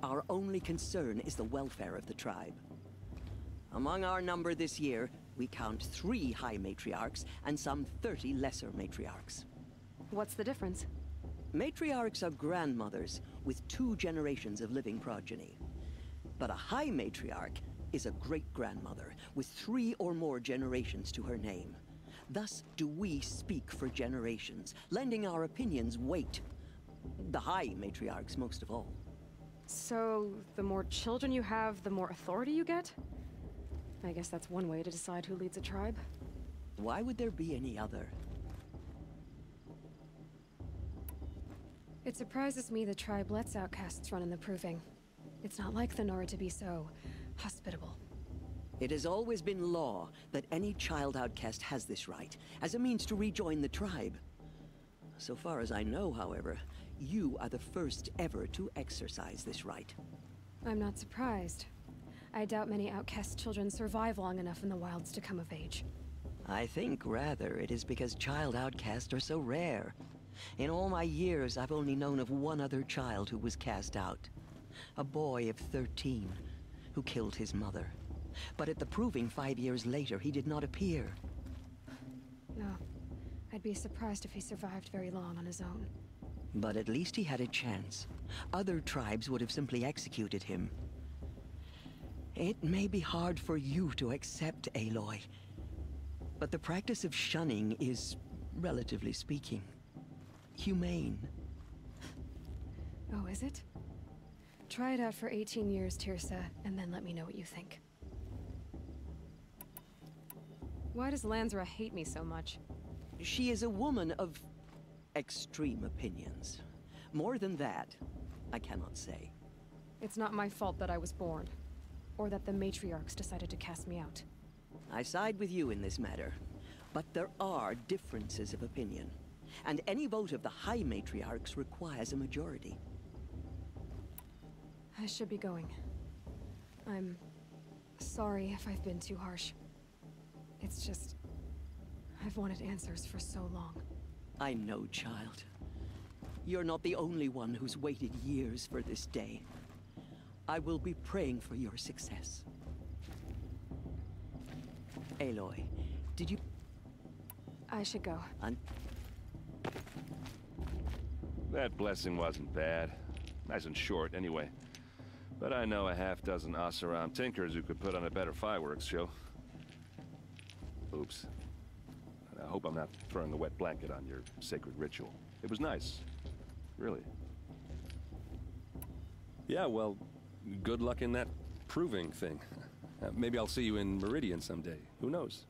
Our only concern is the welfare of the tribe. Among our number this year, we count 3 high matriarchs and some 30 lesser matriarchs. What's the difference? Matriarchs are grandmothers with 2 generations of living progeny. But a high matriarch is a great-grandmother with 3 or more generations to her name. Thus do we speak for generations, lending our opinions weight. The high matriarchs most of all. So, the more children you have, the more authority you get? I guess that's one way to decide who leads a tribe. Why would there be any other? It surprises me the tribe lets outcasts run in the Proving. It's not like the Nora to be so hospitable. It has always been law that any child outcast has this right, as a means to rejoin the tribe. So far as I know, however, you are the first ever to exercise this right. I'm not surprised. I doubt many outcast children survive long enough in the wilds to come of age. I think, rather, it is because child outcasts are so rare. In all my years, I've only known of one other child who was cast out. A boy of 13, who killed his mother. But at the Proving 5 years later, he did not appear. No. I'd be surprised if he survived very long on his own. But at least he had a chance. Other tribes would have simply executed him. It may be hard for you to accept, Aloy. But the practice of shunning is, relatively speaking, humane. Oh, is it? Try it out for 18 years, Tirsa, and then let me know what you think. Why does Lansra hate me so much? She is a woman of extreme opinions. More than that, I cannot say. It's not my fault that I was born, or that the matriarchs decided to cast me out. I side with you in this matter, but there are differences of opinion, and any vote of the high matriarchs requires a majority. I should be going. I'm sorry if I've been too harsh. It's just, I've wanted answers for so long. I know, child. You're not the only one who's waited years for this day. I will be praying for your success. Aloy, did you... I should go. That blessing wasn't bad. Nice and short, anyway. But I know a half-dozen Oseram tinkers who could put on a better fireworks show. Oops. I hope I'm not throwing a wet blanket on your sacred ritual. It was nice. Really. Yeah, well, good luck in that proving thing. Maybe I'll see you in Meridian someday. Who knows?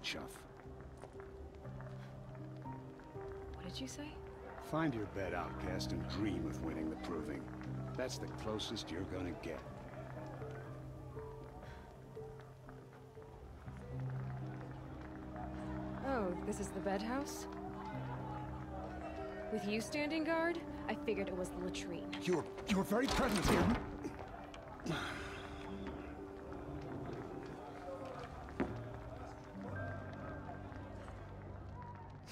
Chuff. What did you say? Find your bed, outcast, and dream of winning the Proving. That's the closest you're gonna get. Oh, this is the bedhouse? With you standing guard, I figured it was the latrine. Your very presence here.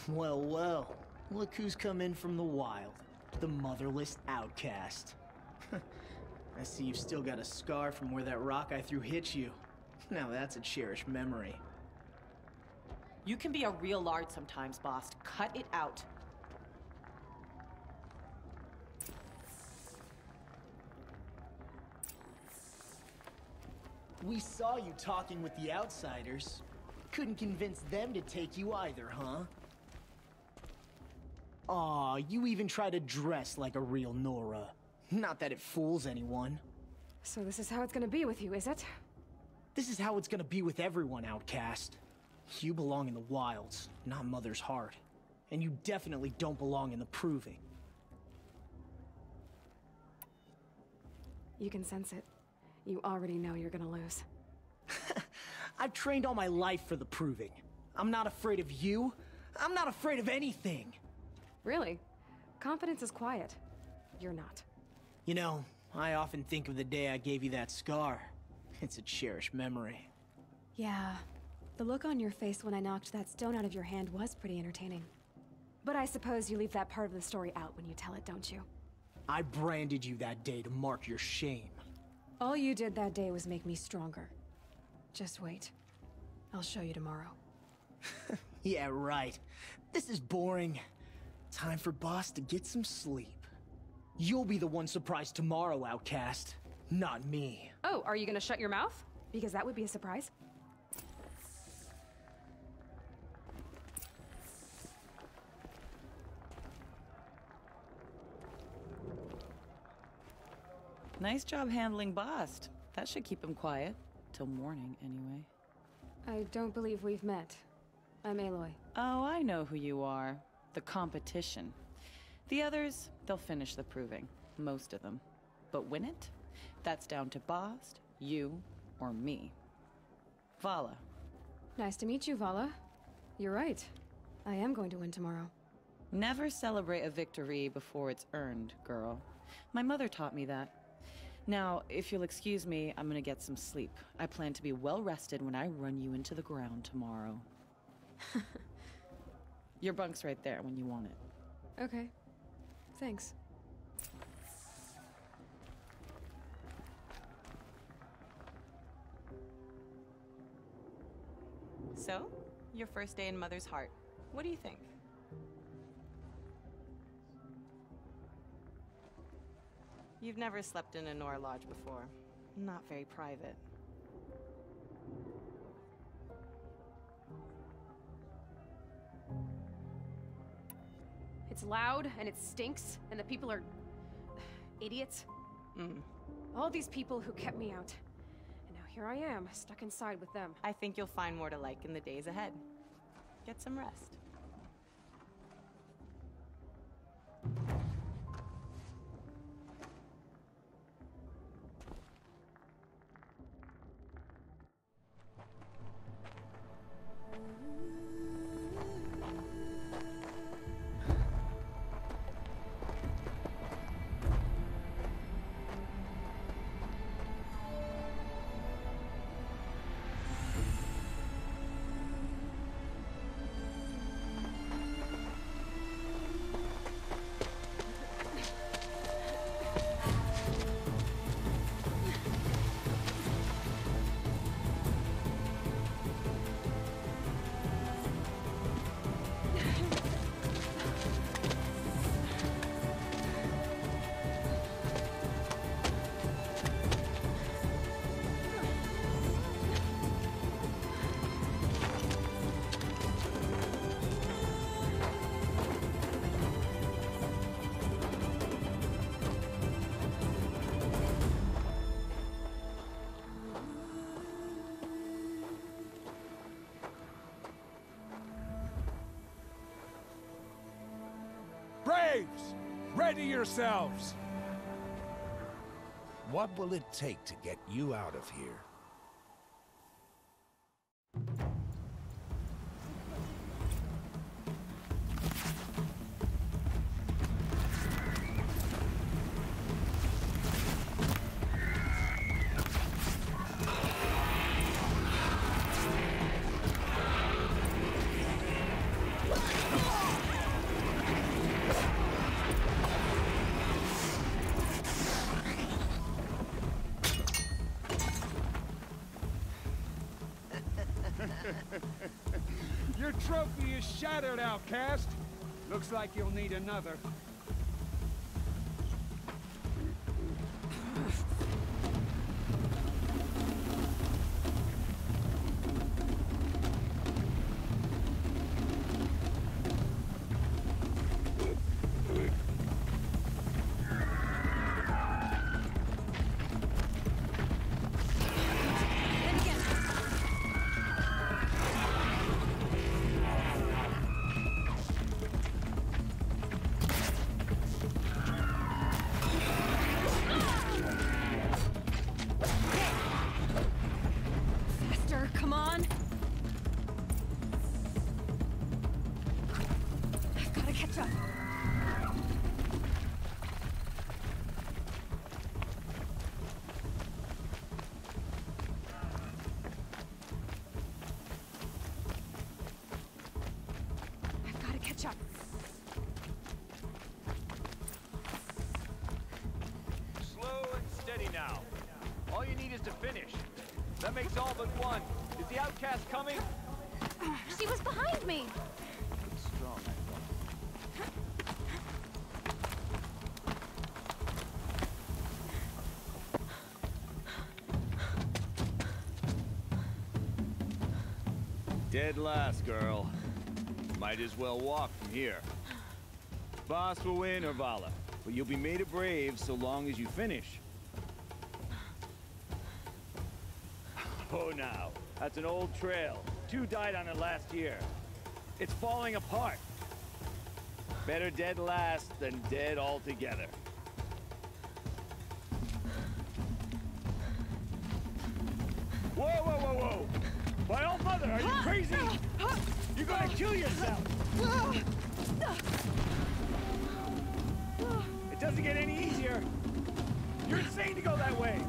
Well, well. Look who's come in from the wild. The motherless outcast. I see you've still got a scar from where that rock I threw hit you. Now that's a cherished memory. You can be a real lard sometimes, boss. Cut it out. We saw you talking with the outsiders. Couldn't convince them to take you either, huh? Aw, you even try to dress like a real Nora. Not that it fools anyone. So this is how it's gonna be with you, is it? This is how it's gonna be with everyone, Outcast. You belong in the wilds, not Mother's heart. And you definitely don't belong in the proving. You can sense it. You already know you're gonna lose. I've trained all my life for the proving. I'm not afraid of you. I'm not afraid of anything. Really? Confidence is quiet. You're not. You know, I often think of the day I gave you that scar. It's a cherished memory. Yeah. The look on your face when I knocked that stone out of your hand was pretty entertaining. But I suppose you leave that part of the story out when you tell it, don't you? I branded you that day to mark your shame. All you did that day was make me stronger. Just wait. I'll show you tomorrow. Yeah, right. This is boring. Time for Boss to get some sleep. You'll be the one surprised tomorrow, Outcast. Not me. Oh, are you gonna shut your mouth? Because that would be a surprise. Nice job handling Bast. That should keep him quiet. Till morning, anyway. I don't believe we've met. I'm Aloy. Oh, I know who you are. The competition. The others, they'll finish the proving. Most of them. But win it? That's down to Bast, you, or me. Vala. Nice to meet you, Vala. You're right. I am going to win tomorrow. Never celebrate a victory before it's earned, girl. My mother taught me that. Now, if you'll excuse me, I'm gonna get some sleep. I plan to be well rested when I run you into the ground tomorrow. Your bunk's right there when you want it. Okay. Thanks. So, your first day in Mother's heart. What do you think? You've never slept in a Nora lodge before. Not very private. It's loud, and it stinks, and the people are... idiots. All these people who kept me out. And now here I am, stuck inside with them. I think you'll find more to like in the days ahead. Get some rest. Braves! Ready yourselves! What will it take to get you out of here? Your trophy is shattered, Outcast. Looks like you'll need another. Faster, come on! I've gotta catch up. I've gotta catch up. Slow and steady now. All you need is to finish. That makes all but one. Is the outcast coming? She was behind me! Looks strong, I thought. Dead last, girl. Might as well walk from here. Boss will win or Vala, but you'll be made a brave so long as you finish. Oh, now. That's an old trail. 2 died on it last year. It's falling apart. Better dead last than dead altogether. Whoa, whoa, whoa, whoa! My old mother, are you crazy? You're gonna kill yourself! It doesn't get any easier. You're insane to go that way.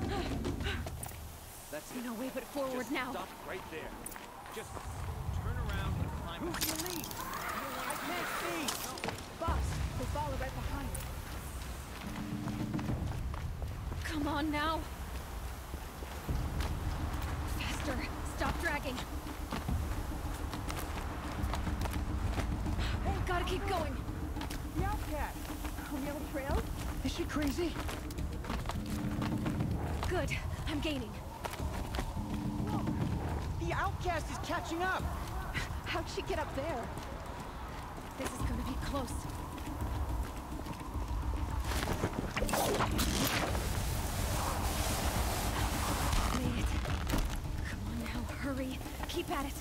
That's No way but forward Just now. Stop right there. Just turn around and climb. Who's the lead? I can't see. Boss, there's Vala right behind. Come on now. Faster. Stop dragging. Gotta keep going. The outcast. On the old trail? Is she crazy? Good. I'm gaining. The outcast is catching up! How'd she get up there? This is gonna be close. Made it. Come on now, hurry. Keep at it.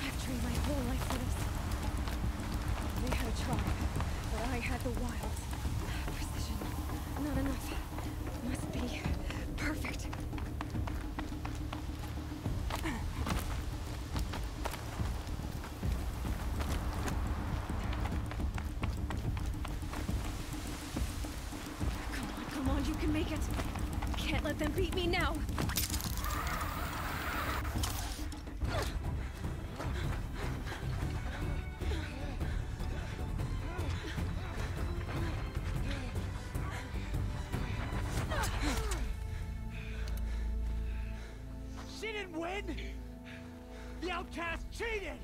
I've trained my whole life for this. They had a tribe, but I had the wilds. Precision. Not enough. Must be perfect. Come on, you can make it. Can't let them beat me now. She didn't win! The outcast cheated!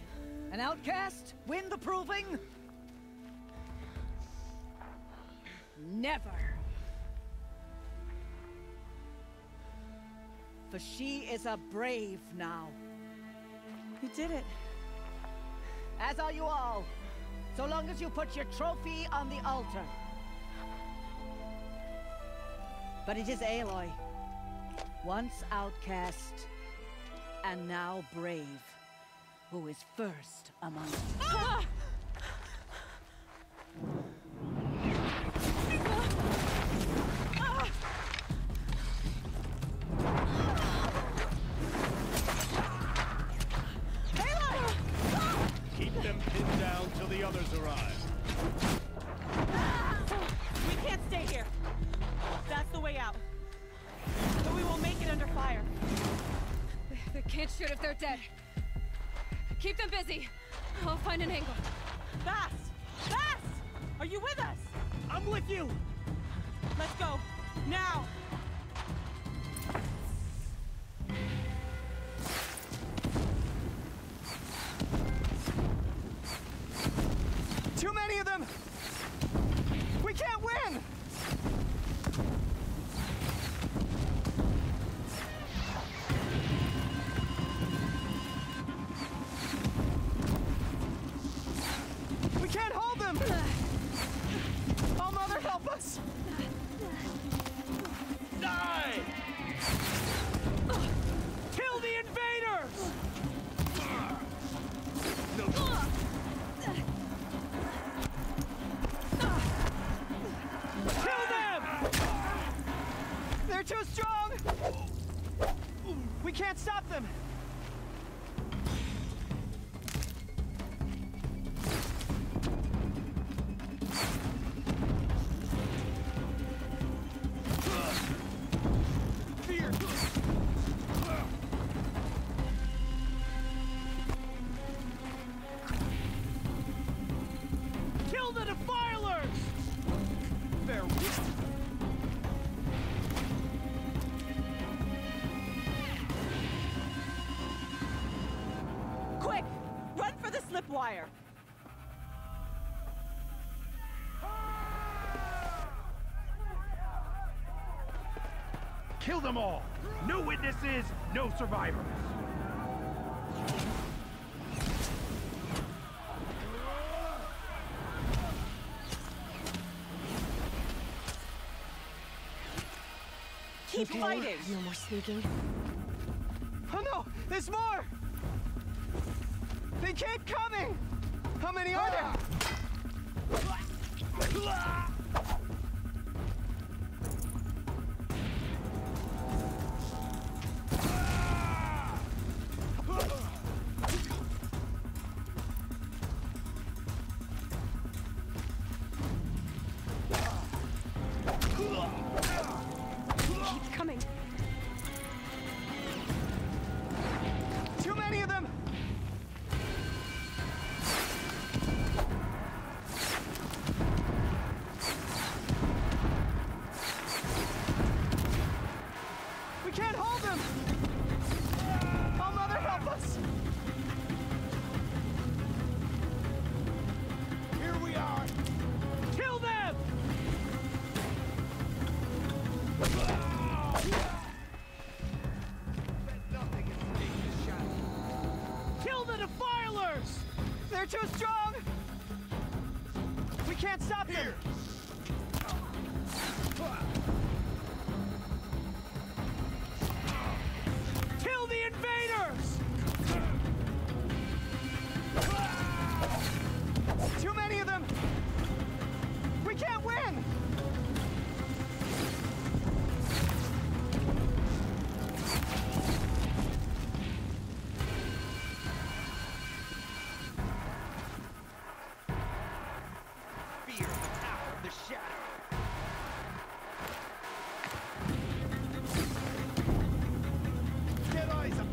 An outcast? Win the proving? Never. For she is a brave now. You did it. As are you all. So long as you put your trophy on the altar. But it is Aloy. Once outcast, and now brave, who is first among us. Ah! Keep them pinned down till the others arrive. We can't stay here. That's the way out. But we will make it under fire. They can't shoot if they're dead. Keep them busy. I'll find an angle. Fast! Fast! Are you with us? I'm with you! Let's go. Now! Too many of them! We can't win! We can't hold them! Oh, Mother, help us! We can't stop them! Kill the defilers! They're Quick! Run for the slip wire! Kill them all! No witnesses, no survivors! Keep fighting! No more sneaking. Oh no! There's more! They keep coming! How many are there? Keep coming. Too many of them! We can't hold them! Oh, Mother, help us! Here we are! Kill them! Kill the defilers! They're too strong! We can't stop them! Kill the invaders! Too many of them! We can't win! Fear the power of the shadow! Get eyes up!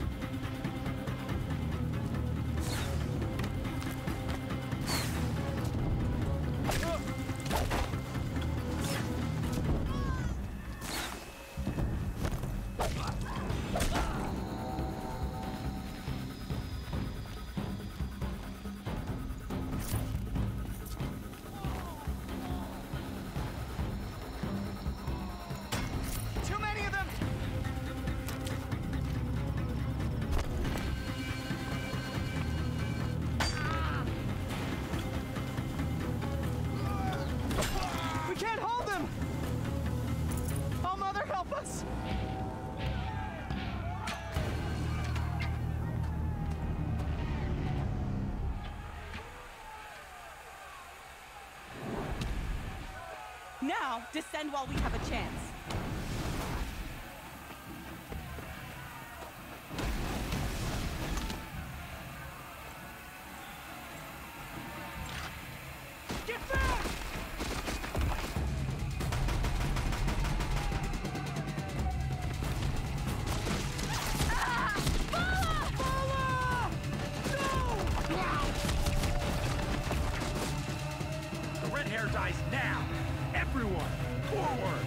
Too many of them! We can't hold them! Oh, Mother, help us! Now, descend while we have a chance. Get back! The red hair dies now! Everyone, forward!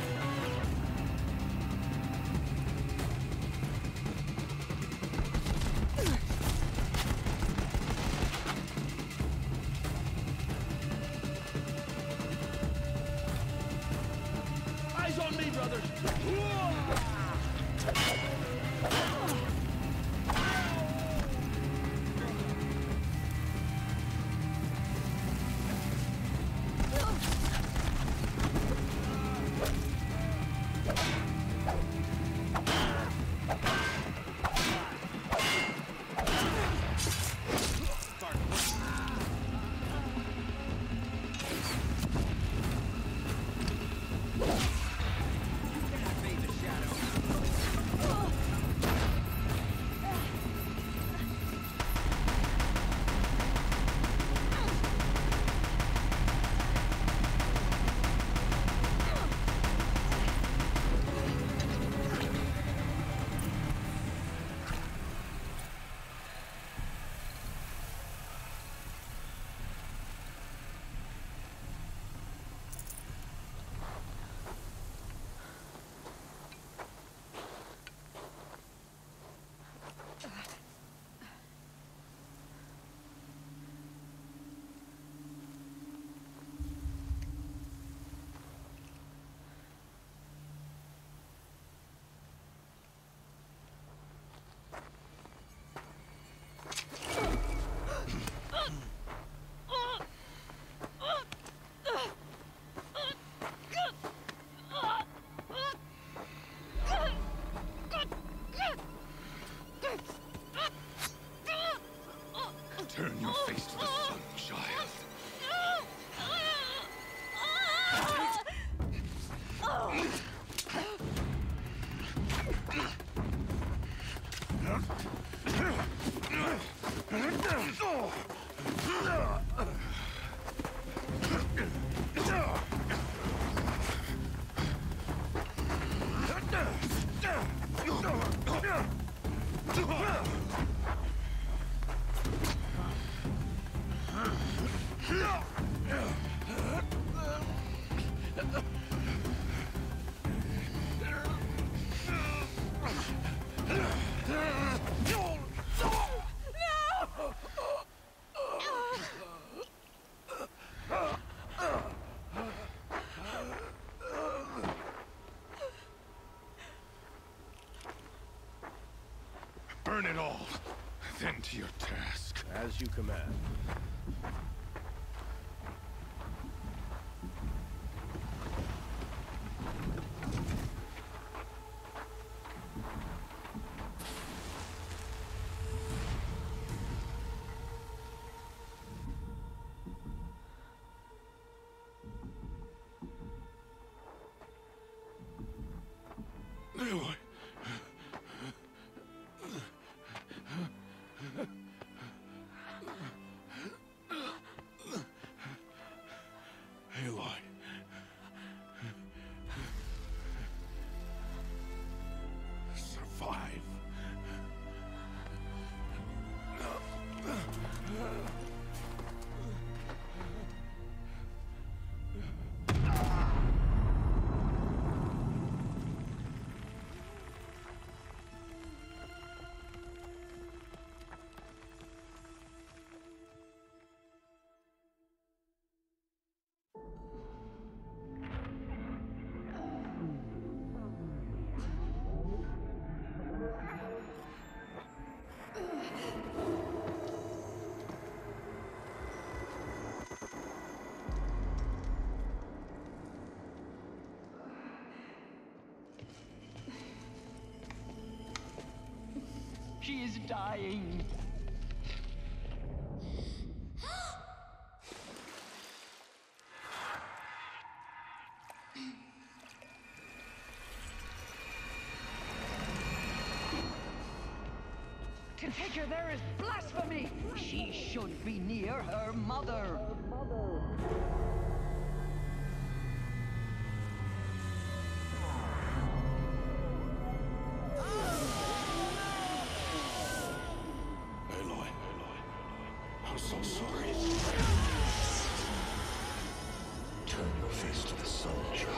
Turn your face to the sun, child. Burn it all, then to your task. As you command. Aloy. Aloy. Survive. She is dying. To take her there is blasphemy. She should be near her mother. Aloy. I'm so sorry. Turn your face to the sun, child.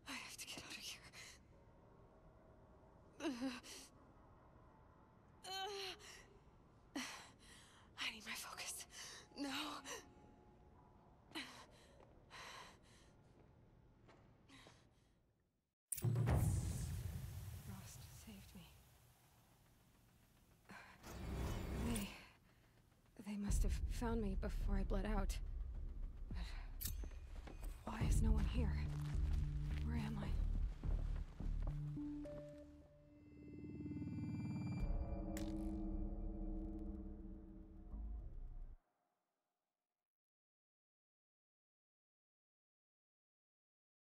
I have to get out of here. I need my focus. No. Frost saved me. They must have found me before I bled out. But why is no one here?